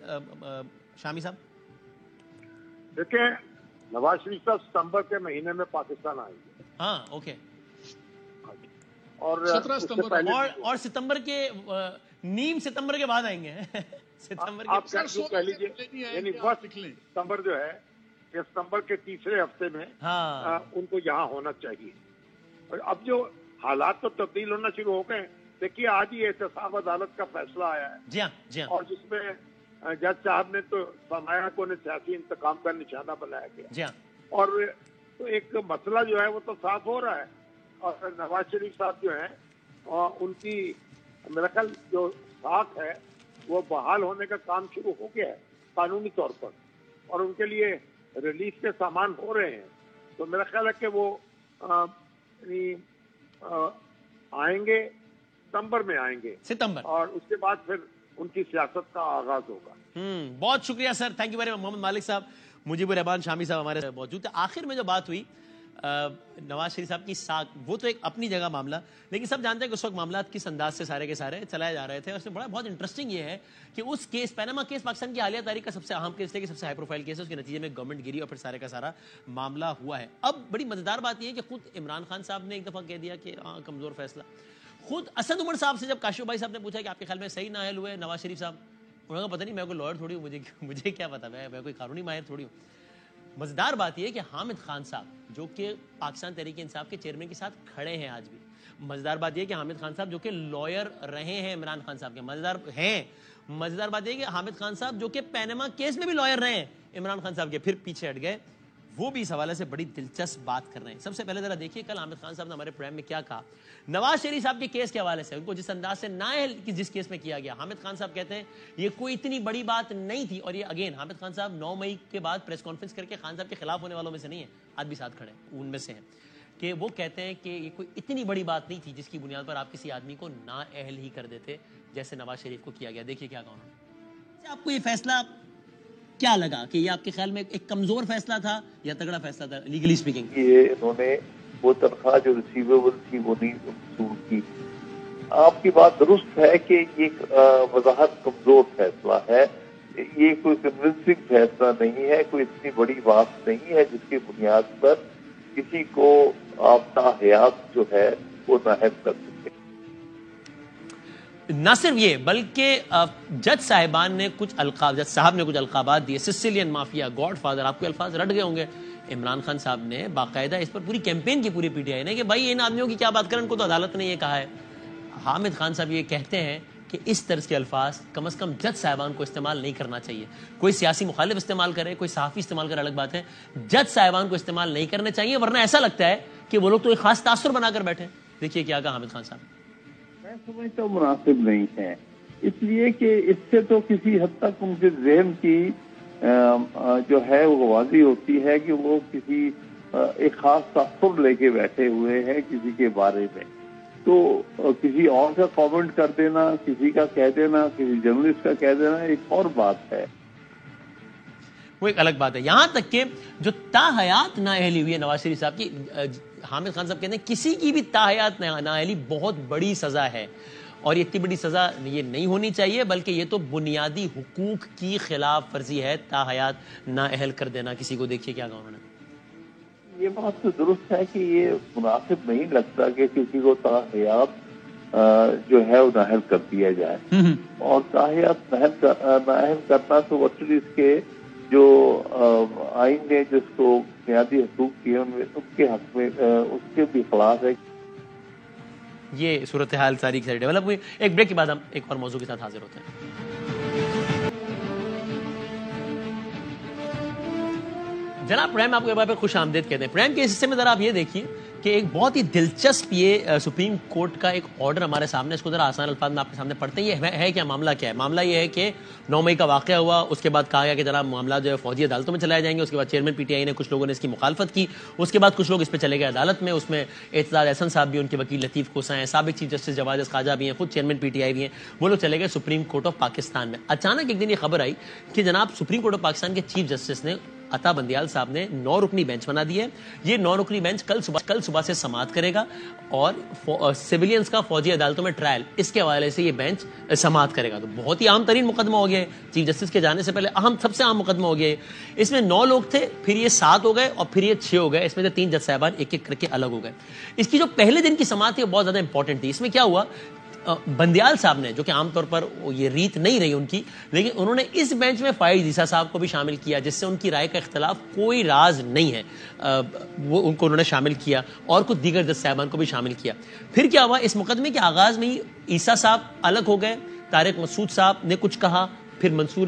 شامی صاحب دیکھیں، نواز شریف صاحب ستمبر کے مہینے میں پاکستان آئیں گے. ہاں اوکے. اور 17 ستمبر اور ستمبر کے نیم ستمبر کے بعد آئیں گے. ستمبر آپ کہہ لیجیے یعنی ستمبر جو ہے کہ ستمبر کے تیسرے ہفتے میں ان کو یہاں ہونا چاہیے. اور اب جو حالات تو تبدیل ہونا شروع ہو گئے. دیکھیے آج ہی احتساب عدالت کا فیصلہ آیا ہے. جی ہاں. اور جس میں جج صاحب نے تو فرمایا کو سیاسی انتقام کا نشانہ بنایا گیا. جی ہاں. اور تو ایک مسئلہ جو ہے وہ تو صاف ہو رہا ہے. اور نواز شریف صاحب جو ہیں ان کی میرا خیال جو ساتھ ہے وہ بحال ہونے کا کام شروع ہو گیا ہے قانونی طور پر، اور ان کے لیے ریلیف کے سامان ہو رہے ہیں. تو میرا خیال ہے کہ وہ آئیں گے ستمبر میں آئیں گے، ستمبر، اور اس کے بعد پھر ان کی سیاست کا آغاز ہوگا. بہت شکریہ سر، تھینک یو ویری مچ. محمد مالک صاحب، مجیب الرحمان شامی صاحب ہمارے موجود تھے. آخر میں جو بات ہوئی نواز شریف صاحب کی ساکھ، وہ تو ایک اپنی جگہ معاملہ، لیکن سب جانتے ہیں کہ اس وقت معاملات کس انداز سے سارے کے سارے چلائے جا رہے تھے. اس میں بڑا بہت انٹرسٹنگ یہ ہے کہ اس کیس پیناما کیس پاکستان کی حالیہ تاریخ کا سب سے اہم کیس ہے، کہ سب سے ہائی پروفائل کیس ہے. اس کے نتیجے میں گورنمنٹ گری اور پھر سارے کا سارا معاملہ ہوا ہے. اب بڑی مزیدار بات یہ ہے کہ خود عمران خان صاحب نے ایک دفعہ کہہ دیا کہ ہاں کمزور فیصلہ. خود اسد عمر صاحب سے جب کاشف بھائی صاحب نے پوچھا کہ آپ کے خیال میں صحیح نااہل ہوئے نواز شریف صاحب، انہوں نے کہا پتہ نہیں، میں کوئی لائر تھوڑی ہوں، مجھے کیا پتا، میں کوئی قانونی ماہر تھوڑی ہوں. مزیدار بات یہ ہے کہ حامد خان صاحب جو کہ پاکستان تحریک انصاف کے چیئرمین کے ساتھ کھڑے ہیں آج بھی، مزیدار بات یہ ہے کہ حامد خان صاحب جو کہ لائر رہے ہیں عمران خان صاحب کے، مزیدار بات یہ ہے کہ حامد خان صاحب جو کہ پیناما کیس میں بھی لائر رہے ہیں عمران خان صاحب کے، پھر پیچھے ہٹ گئے، وہ بھی اس حوالے سے بڑی دلچسپ بات کر رہے ہیں. سب سے پہلے ذرا دیکھیے کل حامد خان صاحب نے ہمارے پروگرام میں کیا کہا نواز شریف صاحب کے کیس کے حوالے سے، ان کو جس انداز سے نااہل جس کیس میں کیا گیا. حامد خان صاحب کہتے ہیں یہ کوئی اتنی بڑی بات نہیں تھی، اور یہ اگین حامد خان صاحب 9 مئی کے بعد پریس کانفرنس کر کے خان صاحب کے خلاف ہونے والوں میں سے نہیں ہیں، آج بھی ساتھ کھڑے ہیں ان میں سے ہیں، کہ وہ کہتے ہیں کہ یہ کوئی اتنی بڑی بات نہیں تھی جس کی بنیاد پر آپ کسی آدمی کو نااہل ہی کر دیتے جیسے نواز شریف کو کیا گیا. دیکھیے کیا کہا انہوں نے. آپ کو یہ فیصلہ کیا لگا کہ یہ آپ کے خیال میں ایک کمزور فیصلہ تھا یا تگڑا فیصلہ تھا لیگلی اسپیکنگ؟ یہ انہوں نے وہ تنخواہ جو ریسیویبل تھی وہ نہیں وصول کی. آپ کی بات درست ہے کہ یہ وضاحت کمزور فیصلہ ہے، یہ کوئی کنونسنگ فیصلہ نہیں ہے، کوئی اتنی بڑی بات نہیں ہے جس کی بنیاد پر کسی کو آپ کا حیات جو ہے وہ نااہل کر سکتے. نہ صرف یہ بلکہ جج صاحبان نے کچھ القاب، جج صاحب نے کچھ القابات دیے، سسیلین مافیا، گاڈ فادر، آپ کو الفاظ رٹ گئے ہوں گے. عمران خان صاحب نے باقاعدہ اس پر پوری کیمپین کی پوری پی ٹی آئی نے کہ بھائی ان آدمیوں کی کیا بات کریں، ان کو تو عدالت نے یہ کہا ہے. حامد خان صاحب یہ کہتے ہیں کہ اس طرز کے الفاظ کم از کم جج صاحبان کو استعمال نہیں کرنا چاہیے. کوئی سیاسی مخالف استعمال کرے، کوئی صحافی استعمال کرے، الگ بات ہے، جج صاحبان کو استعمال نہیں کرنے چاہیے، ورنہ ایسا لگتا ہے کہ وہ لوگ تو ایک خاص تاثر بنا کر بیٹھے. دیکھیے کیا کہا حامد خان صاحب. میں سمجھتا ہوں مناسب نہیں ہے، اس لیے کہ اس سے تو کسی حد تک ان کے ذہن کی جو ہے وہ واضح ہوتی ہے کہ وہ کسی ایک خاص تاثر لے کے بیٹھے ہوئے ہیں کسی کے بارے میں. تو کسی اور کا کامنٹ کر دینا، کسی کا کہہ دینا، کسی جرنلسٹ کا کہہ دینا ایک اور بات ہے، وہ ایک الگ بات ہے. یہاں تک کہ جو تاحیات نااہلی ہوئی ہے نواز شریف صاحب کی، حامد خان صاحب کہتے ہیں کسی کی بھی تاحیات نااہلی بہت بڑی سزا ہے، اور یہ اتنی بڑی سزا یہ نہیں ہونی چاہیے، بلکہ یہ تو بنیادی حقوق کی خلاف ورزی ہے تاحیات نااہل کر دینا کسی کو. دیکھیے کیا کہا انہوں نے. یہ بات تو درست ہے کہ یہ مناسب نہیں لگتا کہ کسی کو تاحیات جو ہے وہ نااہل کر دیا جائے، اور تاحیات نااہل کرنا تو ورچولی اس کے جو آئین نے جس کو بنیادی حقوق کیے ان کے حق میں اس کے بھی خلاف ہے. یہ صورتحال ساری کی ساری ڈیولپ ہوئی. ایک بریک کے بعد ہم ایک اور موضوع کے ساتھ حاضر ہوتے ہیں. جناب پریم آپ کو ایک بار پھر خوش آمدید کہتے ہیں. پریم کے حصے میں ذرا آپ یہ دیکھیے کہ ایک بہت ہی دلچسپ یہ سپریم کورٹ کا ایک آرڈر ہمارے سامنے، اس کو ذرا آسان الفاظ میں آپ کے سامنے پڑھتے ہیں. یہ ہے کیا معاملہ کیا ہے؟ معاملہ یہ ہے کہ 9 مئی کا واقعہ ہوا، اس کے بعد کہا گیا کہ جناب معاملہ جو ہے فوجی عدالتوں میں چلائے جائیں گے. اس کے بعد چیئرمین پی ٹی آئی نے کچھ لوگوں نے اس کی مخالفت کی، اس کے بعد کچھ لوگ اس پہ چلے گئے عدالت میں. اس میں اعتزاز احسن صاحب بھی، ان کے وکیل لطیف کوسا ہیں، سابق چیف جسٹس جواز خواجہ بھی ہیں، خود چیئرمین پی ٹی آئی بھی ہیں. وہ لوگ چلے گئے سپریم کورٹ آف پاکستان میں. اچانک ایک دن یہ خبر آئی کہ جناب سپریم کورٹ آف پاکستان کے چیف جسٹس نے عطا بندیال صاحب نے 9 رکنی بینچ بنا دی ہے. یہ 9 رکنی بینچ کل صبح سے سماعت کرے گا، اور سیویلینز کا فوجی عدالتوں میں ٹرائل، اس کے حوالے سے یہ بینچ سماعت کرے گا. تو بہت ہی عام ترین مقدمہ ہو گیا ہے، چیف جسٹس کے جانے سے پہلے سب سے عام مقدمہ ہو گیا ہے. اس میں 9 لوگ تھے، پھر یہ 7 ہو گئے، اور پھر یہ 6 ہو گئے. اس میں سے 3 جج صاحبان ایک ایک کر کے الگ ہو گئے. اس کی جو پہلے دن کی سماعت تھی وہ بہت زیادہ امپورٹنٹ تھی. اس میں کیا ہوا، بندیال صاحب نے، جو کہ عام طور پر یہ ریت نہیں رہی ان کی، لیکن انہوں نے اس بینچ میں فائز عیسیٰ صاحب کو بھی شامل کیا، جس سے ان کی رائے کا اختلاف کوئی راز نہیں ہے، وہ ان کو انہوں نے شامل کیا، اور کچھ دیگر جج صاحبان کو بھی شامل کیا. پھر کیا ہوا، اس مقدمے کے آغاز میں ہی عیسیٰ صاحب الگ ہو گئے، طارق مسعود صاحب نے کچھ کہا، پھر منصور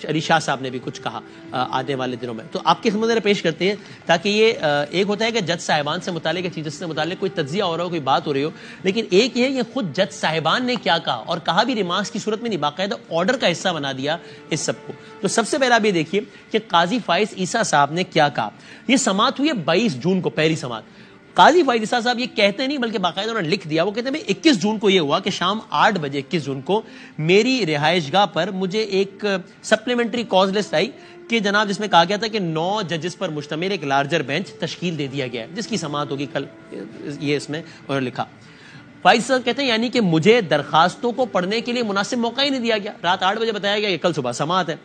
علی شاہ صاحب نے بھی کچھ کہا آنے والے دنوں میں. تو آپ کی خدمت میں پیش کرتے ہیں تاکہ یہ ایک ہوتا ہے کہ جج صاحبان سے متعلق, چیف جسٹس سے متعلق کوئی تجزیہ ہو رہا ہو, کوئی بات ہو رہی ہو, لیکن ایک یہ خود جج صاحبان نے کیا کہا, اور کہا بھی ریمارکس کی صورت میں نہیں, باقاعدہ آرڈر کا حصہ بنا دیا اس سب کو. تو سب سے پہلا بھی دیکھیے کہ قاضی فائز عیسیٰ صاحب نے کیا کہا. یہ سماعت ہوئی ہے 22 جون کو, پہلی سماعت. قاضی فائز عیسیٰ صاحب یہ کہتے نہیں بلکہ باقاعدہ انہوں نے لکھ دیا, وہ کہتے ہیں 21 جون کو یہ ہوا کہ شام 8 بجے 21 جون کو میری رہائش گاہ پر مجھے ایک سپلیمنٹری کاز لسٹ آئی کہ جناب جس میں کہا گیا تھا کہ 9 ججز پر مشتمل ایک لارجر بینچ تشکیل دے دیا گیا ہے جس کی سماعت ہوگی کل. یہ اس میں انہوں نے لکھا. فائز صاحب کہتے ہیں یعنی کہ مجھے درخواستوں کو پڑھنے کے لیے مناسب موقع ہی نہیں دیا گیا. رات 8 بجے بتایا گیا کہ کل صبح سماعت ہے.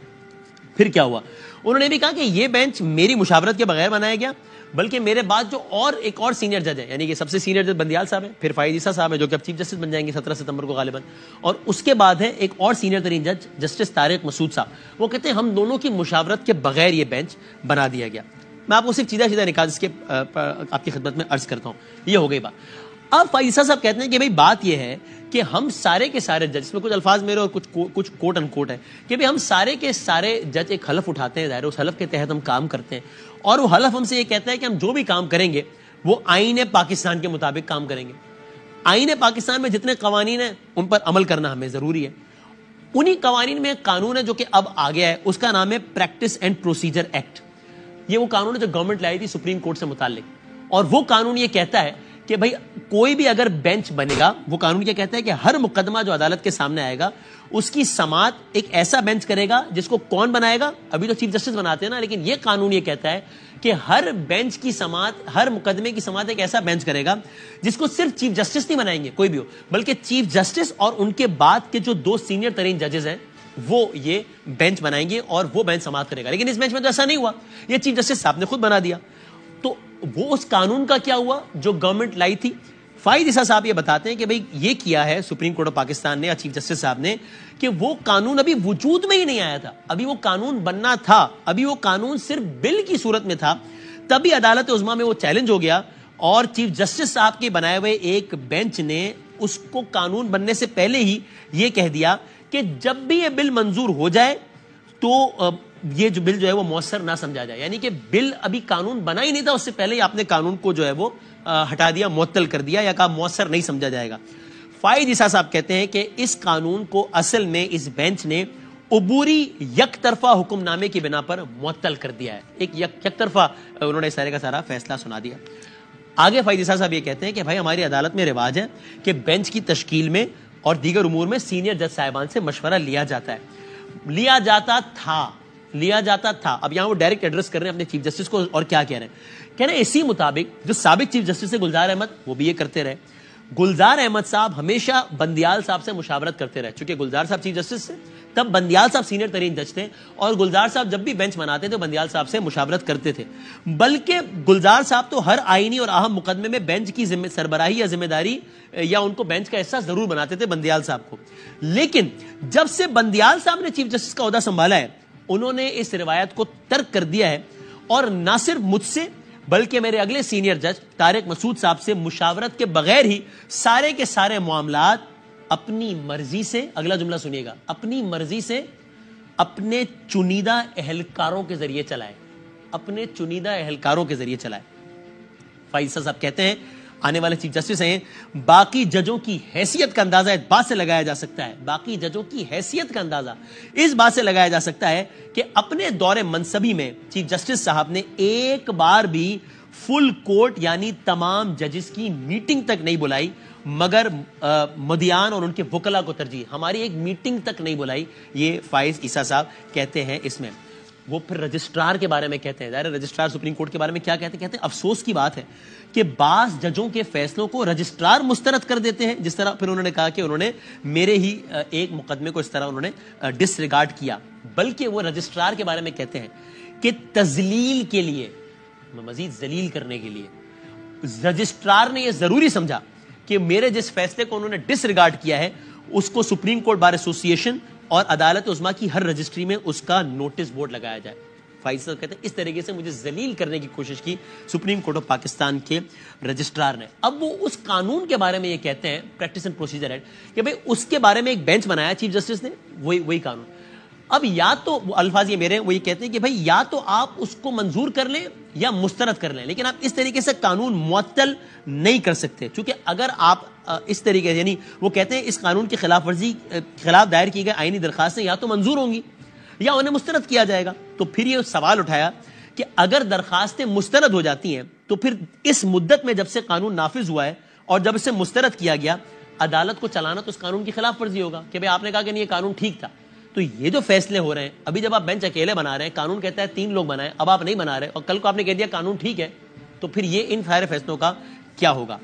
پھر کیا ہوا, انہوں نے بھی کہا کہ یہ بینچ میری مشاورت کے بغیر بنایا گیا, بلکہ میرے بعد جو ایک اور سینئر جج ہے, یعنی کہ سب سے سینئر جج بندیال صاحب ہیں, پھر فائز عیسیٰ صاحب ہیں جو کہ اب چیف جسٹس بن جائیں گے 17 ستمبر کو غالباً, اور اس کے بعد ہے ایک اور سینئر ترین جج جسٹس طارق مسعود صاحب. وہ کہتے ہیں ہم دونوں کی مشاورت کے بغیر یہ بینچ بنا دیا گیا. میں آپ کو صرف سیدھا نکال اس کے آپ کی خدمت میں عرض کرتا ہوں. یہ ہو گئی بات. اب فائز عیسیٰ صاحب کہتے ہیں کہ بھائی بات یہ ہے کہ ہم سارے کے سارے جج, اس میں کچھ الفاظ میرے اور کچھ کوٹ ان کوٹ ہے, کہ بھائی ہم سارے کے سارے جج ایک حلف اٹھاتے ہیں, ظاہر اس حلف کے تحت ہم کام کرتے ہیں, اور وہ حلف ہم سے یہ کہتا ہے کہ ہم جو بھی کام کریں گے وہ آئین پاکستان کے مطابق کام کریں گے. آئین پاکستان میں جتنے قوانین ہیں ان پر عمل کرنا ہمیں ضروری ہے. انہی قوانین میں ایک قانون ہے جو کہ اب آ گیا ہے, اس کا نام ہے پریکٹس اینڈ پروسیجر ایکٹ. یہ وہ قانون ہے جو گورنمنٹ لائی تھی سپریم کورٹ سے متعلق, اور وہ قانون یہ کہتا ہے کہ بھائی کوئی بھی اگر بینچ بنے گا, وہ قانون کیا کہتا ہے کہ ہر مقدمہ جو عدالت کے سامنے آئے گا اس کی سماعت ایک ایسا بینچ کرے گا جس کو کون بنائے گا, ابھی تو چیف جسٹس بناتے ہیں نا, لیکن یہ قانون یہ کہتا ہے کہ ہر بینچ کی سماعت, ہر مقدمے کی سماعت ایک ایسا بینچ کرے گا جس کو صرف چیف جسٹس نہیں بنائیں گے کوئی بھی ہو, بلکہ چیف جسٹس اور ان کے بعد کے جو 2 سینئر ترین ججز ہیں وہ یہ بینچ بنائیں گے اور وہ بینچ سماعت کرے گا. لیکن اس بینچ میں تو ایسا نہیں ہوا, یہ چیف جسٹس صاحب نے خود بنا دیا. تو وہ اس قانون کا کیا ہوا جو گورنمنٹ لائی تھی. فائز عیسیٰ صاحب یہ بتاتے ہیں کہ بھئی یہ کیا ہے سپریم کورٹ آف پاکستان نے یا چیف جسٹس صاحب نے کہ وہ قانون ابھی وجود میں ہی نہیں آیا تھا, ابھی وہ قانون بننا تھا, ابھی وہ قانون صرف بل کی صورت میں تھا, تبھی عدالت عظمیٰ میں وہ چیلنج ہو گیا اور چیف جسٹس صاحب کے بنائے ہوئے ایک بینچ نے اس کو قانون بننے سے پہلے ہی یہ کہہ دیا کہ جب بھی یہ بل منظور ہو جائے تو یہ جو بل جو ہے وہ مؤثر نہ سمجھا جائے. یعنی کہ بل ابھی قانون بنا ہی نہیں تھا, اس سے پہلے ہی آپ نے قانون کو جو ہے وہ ہٹا دیا, معطل کر دیا, یا کہا مؤثر نہیں سمجھا جائے گا. فائز عیسیٰ صاحب کہتے ہیں کہ اس قانون کو اصل میں اس بینچ نے عبوری یک طرفہ حکم نامے کی بنا پر معطل کر دیا ہے. ایک یک طرفہ انہوں نے سارے کا سارا فیصلہ سنا دیا. آگے فائز عیسیٰ صاحب یہ کہتے ہیں کہ بھائی ہماری عدالت میں رواج ہے کہ بینچ کی تشکیل میں اور دیگر امور میں سینئر جج صاحبان سے مشورہ لیا جاتا ہے, لیا جاتا تھا. اب یہاں وہ ڈائریکٹ ایڈریس کر رہے ہیں اپنے چیف جسٹس کو, اور کیا کہہ رہے ہیں اسی مطابق جو سابق چیف جسٹس ہے گلزار احمد, وہ بھی یہ کرتے رہے. گلزار احمد صاحب ہمیشہ بندیال صاحب سے مشاورت کرتے رہے, چونکہ گلزار صاحب چیف جسٹس تھے, تب بندیال صاحب سینئر ترین جج تھے, اور گلزار صاحب جب بھی بینچ بناتے تھے بندیال صاحب سے مشاورت کرتے تھے. بلکہ گلزار صاحب تو ہر آئینی اور اہم مقدمے میں بینچ کی سربراہی یا ذمہ داری یا ان کو بینچ کا حصہ ضرور بناتے تھے بندیال صاحب کو. لیکن جب سے بندیال صاحب نے چیف جسٹس کا عہدہ سنبھالا ہے انہوں نے اس روایت کو ترک کر دیا ہے, اور نہ صرف مجھ سے بلکہ میرے اگلے سینئر جج طارق مسعود صاحب سے مشاورت کے بغیر ہی سارے کے سارے معاملات اپنی مرضی سے, اگلا جملہ سنیے گا, اپنی مرضی سے اپنے چنیدہ اہلکاروں کے ذریعے چلائے, اپنے چنیدہ اہلکاروں کے ذریعے چلائے. فائز صاحب کہتے ہیں آنے والے چیف جسٹس ہیں, باقی ججوں کی حیثیت کا اندازہ اس بات سے لگایا جا سکتا ہے, باقی ججوں کی حیثیت کا اندازہ اس بات سے لگایا جا سکتا ہے کہ اپنے دور منصبی میں چیف جسٹس صاحب نے ایک بار بھی فل کورٹ یعنی تمام ججز کی میٹنگ تک نہیں بلائی, مگر مدیان اور ان کے وکلا کو ترجیح, ہماری ایک میٹنگ تک نہیں بلائی. یہ فائز عیسیٰ صاحب کہتے ہیں اس میں. وہ پھر رجسٹرار کے بارے میں کہتے ہیں, ظاہر رجسٹرار سپریم کورٹ کے بارے میں کیا کہتے ہیں افسوس کی بات ہے کہ بعض ججوں کے فیصلوں کو رجسٹرار مسترد کر دیتے ہیں, جس طرح پھر انہوں نے کہا کہ انہوں نے میرے ہی ایک مقدمے کو اس طرح انہوں نے ڈس ریگارڈ کیا. بلکہ وہ رجسٹرار کے بارے میں کہتے ہیں کہ تذلیل کے لیے, مزید ذلیل کرنے کے لیے رجسٹرار نے یہ ضروری سمجھا کہ میرے جس فیصلے کو انہوں نے ڈس ریگارڈ کیا ہے اس کو سپریم کورٹ بار ایسوسیشن اور عدالت عظمیٰ کی ہر رجسٹری میں اس کا نوٹس بورڈ لگایا جائے. فائز صاحب کہتے ہیں اس طریقے سے مجھے ذلیل کرنے کی کوشش کی سپریم کورٹ آف پاکستان کے رجسٹرار نے. اب وہ اس قانون کے بارے میں یہ کہتے ہیں پریکٹس اینڈ پروسیجر ایکٹ کہ بھئی اس کے بارے میں ایک بینچ بنایا چیف جسٹس نے, وہی قانون. اب یا تو الفاظ یہ میرے وہ یہ کہتے ہیں کہ بھائی یا تو آپ اس کو منظور کر لیں یا مسترد کر لیں، لیکن آپ اس طریقے سے قانون معطل نہیں کر سکتے، چونکہ اگر آپ اس طریقے یعنی وہ کہتے ہیں اس قانون کی خلاف ورزی خلاف دائر کی گئی آئینی درخواستیں یا تو منظور ہوں گی یا انہیں مسترد کیا جائے گا. تو پھر یہ سوال اٹھایا کہ اگر درخواستیں مسترد ہو جاتی ہیں تو پھر اس مدت میں جب سے قانون نافذ ہوا ہے اور جب اسے مسترد کیا گیا، عدالت کو چلانا تو اس قانون کی خلاف ورزی ہوگا کہ بھئی آپ نے کہا کہ نہیں یہ قانون ٹھیک تھا. تو یہ جو فیصلے ہو رہے ہیں ابھی جب آپ بینچ اکیلے بنا رہے ہیں، قانون کہتا ہے 3 لوگ بنائیں، اب آپ نہیں بنا رہے اور کل کو آپ نے کہہ دیا قانون ٹھیک ہے، تو پھر یہ ان سارے فیصلوں کا کیا ہوگا؟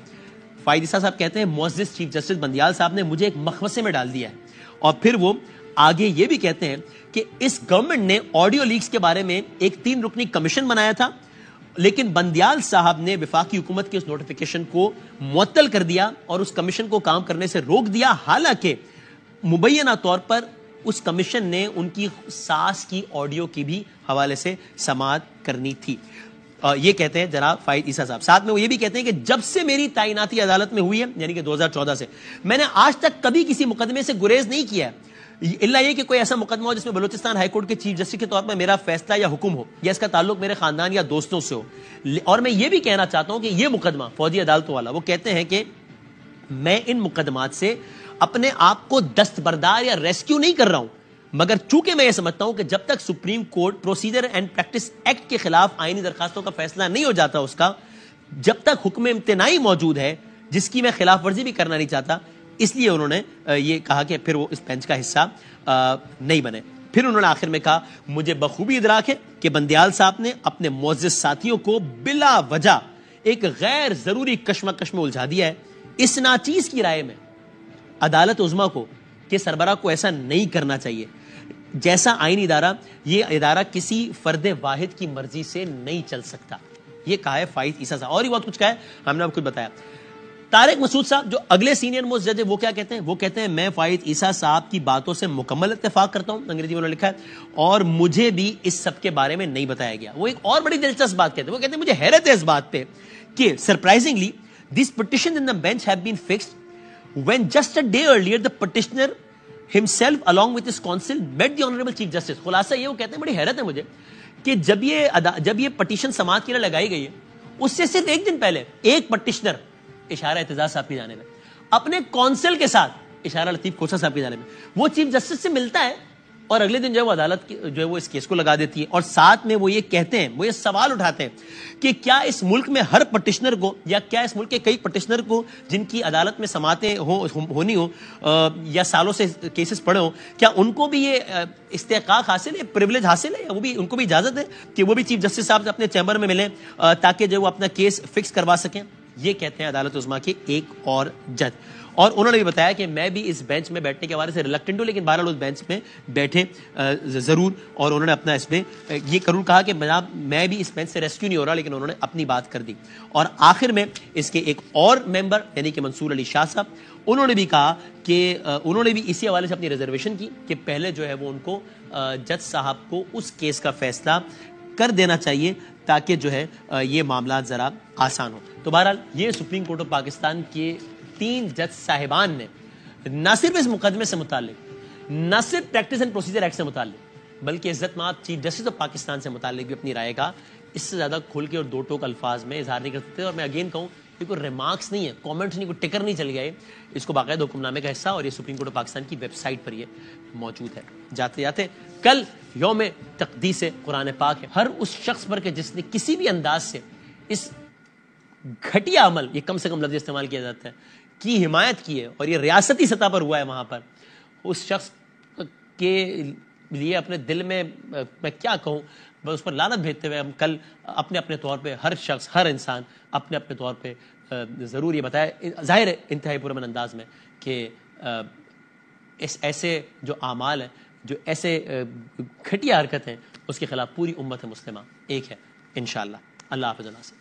فائد عیسیٰ صاحب کہتے ہیں معزز چیف جسٹس بندیال صاحب نے مجھے ایک مخمصے میں ڈال دیا ہے. اور پھر وہ آگے یہ بھی کہتے ہیں کہ اس گورنمنٹ نے آڈیو لیکس کے بارے میں ایک 3 رکنی کمیشن بنایا تھا، لیکن بندیال صاحب نے وفاقی حکومت کے اس نوٹیفیکیشن کو معطل کر دیا اور اس کمیشن کو کام کرنے سے روک دیا، حالانکہ مبینہ طور پر اس کمیشن نے ان کی ساس کی آڈیو کی بھی حوالے سے سماعت کرنی تھی. یہ کہتے ہیں جناب فائد عیسیٰ صاحب. ساتھ میں وہ یہ بھی کہتے ہیں کہ جب سے میری تعیناتی عدالت میں ہوئی ہے یعنی کہ 2014 سے، میں نے آج تک کبھی کسی مقدمے سے گریز نہیں کیا ہے، الا یہ کہ کوئی ایسا مقدمہ ہو جس میں بلوچستان ہائی کورٹ کے چیف جسٹس کے طور پر میرا فیصلہ یا حکم ہو یا اس کا تعلق میرے خاندان یا دوستوں سے ہو. اور میں یہ بھی کہنا چاہتا ہوں کہ یہ مقدمہ فوجی عدالتوں والا، وہ کہتے ہیں کہ میں ان مقدمات سے اپنے آپ کو دستبردار یا ریسکیو نہیں کر رہا ہوں، مگر چونکہ میں یہ سمجھتا ہوں کہ جب تک supreme court procedure and practice act کے خلاف آئینی درخواستوں کا فیصلہ نہیں ہو جاتا، اس کا جب تک حکم امتناعی موجود ہے جس کی میں خلاف ورزی بھی کرنا نہیں چاہتا، اس لیے انہوں نے یہ کہا کہ پھر وہ اس بینچ کا حصہ نہیں بنے. پھر انہوں نے آخر میں کہا مجھے بخوبی ادراک ہے کہ بندیال صاحب نے اپنے معزز ساتھیوں کو بلا وجہ ایک غیر ضروری کشمکش میں الجھا دیا ہے. اس ناچیز کی رائے میں عدالت عظمیٰ کو کہ سربراہ کو ایسا نہیں کرنا چاہیے. جیسا آئینی ادارہ، یہ ادارہ کسی فرد واحد کی مرضی سے نہیں چل سکتا. یہ کہا ہے فائد عیسیٰ صاحب. اور ہی بہت کچھ کہا ہے، ہم نے آپ کو بتایا. طارق مسعود صاحب جو اگلے سینئر موسٹ جج ہے، وہ کیا کہتے ہیں؟ وہ کہتے ہیں میں فائد عیسیٰ صاحب کی باتوں سے مکمل اتفاق کرتا ہوں، انگریزی میں انہوں نے لکھا ہے، اور مجھے بھی اس سب کے بارے میں نہیں بتایا گیا. وہ ایک اور بڑی دلچسپ بات کہتے ہیں، وہ کہتے ہیں مجھے حیرت ہے اس بات پہ کہ surprisingly these petitions in the bench have been fixed when just a day earlier the petitioner himself along with his counsel met the honorable chief justice. خلاصہ یہ وہ کہتے ہیں بڑی حیرت ہے مجھے کہ جب یہ پٹیشن سماعت کے لیے لگائی گئی ہے، اس سے صرف ایک دن پہلے ایک پٹیشنر اشارہ اعتزاز صاحب کی جانب میں اپنے کونسل کے ساتھ اشارہ لطیف کھوسہ صاحب کی جانب میں وہ چیف جسٹس سے ملتا ہے، اور اگلے دن جو ہے وہ عدالت جو ہے وہ اس کیس کو لگا دیتی ہے. اور ساتھ میں وہ یہ کہتے ہیں، وہ یہ سوال اٹھاتے ہیں کہ کیا اس ملک میں ہر پٹیشنر کو، یا کیا اس ملک کے کئی پٹیشنر کو جن کی عدالت میں سماعتیں ہونی ہو یا سالوں سے کیسز پڑے ہوں، کیا ان کو بھی یہ استحقاق حاصل ہے، پریولیج حاصل ہے، یا وہ بھی ان کو بھی اجازت ہے کہ وہ بھی چیف جسٹس صاحب سے اپنے چیمبر میں ملیں تاکہ جو وہ اپنا کیس فکس کروا سکیں؟ یہ کہتے ہیں عدالت عظمیٰ کے ایک اور جج. اور انہوں نے بھی بتایا کہ میں بھی اس بینچ میں بیٹھنے کے حوالے سے ریلکٹنٹ ہوں، لیکن بہرحال اس بینچ میں بیٹھے ضرور. اور انہوں نے اپنا اس میں یہ ضرور کہا کہ جناب میں بھی اس بینچ سے ریسکیو نہیں ہو رہا، لیکن انہوں نے اپنی بات کر دی. اور آخر میں اس کے ایک اور ممبر یعنی کہ منصور علی شاہ صاحب، انہوں نے بھی کہا کہ انہوں نے بھی اسی حوالے سے اپنی ریزرویشن کی کہ پہلے جو ہے وہ ان کو جج صاحب کو اس کیس کا فیصلہ کر دینا چاہیے تاکہ جو ہے یہ معاملات ذرا آسان ہو. تو بہرحال یہ سپریم کورٹ آف پاکستان کے 3 جج صاحبان نے نہ صرف اس مقدمے سے متعلق، نہ صرف پریکٹس اینڈ پروسیجر ایکٹ سے متعلق، بلکہ عزت مآب چیف جسٹس آف پاکستان سے متعلق بھی اپنی رائے کا اس سے زیادہ کھل کے اور 2 ٹوک الفاظ میں اظہار نہیں کر سکتے. اور میں اگین کہوں یہ کوئی ریمارکس نہیں ہے، کامنٹس نہیں، کوئی ٹکر نہیں چل گیا ہے، اس کو باقاعدہ حکم نامے کا حصہ اور یہ سپریم کورٹ آف پاکستان کی ویب سائٹ پر یہ موجود ہے. جاتے جاتے کل یوم تقدیس قرآن پاک ہے. ہر اس شخص پر کہ جس نے کسی بھی انداز سے اس گھٹیا عمل، یہ کم سے کم لفظ استعمال کیا جاتا ہے، کی حمایت کی ہے اور یہ ریاستی سطح پر ہوا ہے، وہاں پر اس شخص کے لیے اپنے دل میں کیا کہوں، بس اس پر لعنت بھیجتے ہوئے ہم کل اپنے اپنے طور پہ ہر شخص، ہر انسان اپنے اپنے طور پہ ضرور یہ بتائے ظاہر ہے انتہائی پرامن انداز میں کہ اس ایسے جو اعمال ہیں، جو ایسے گھٹیا حرکت ہیں، اس کے خلاف پوری امت مسلمہ ایک ہے انشاءاللہ. اللہ حافظ.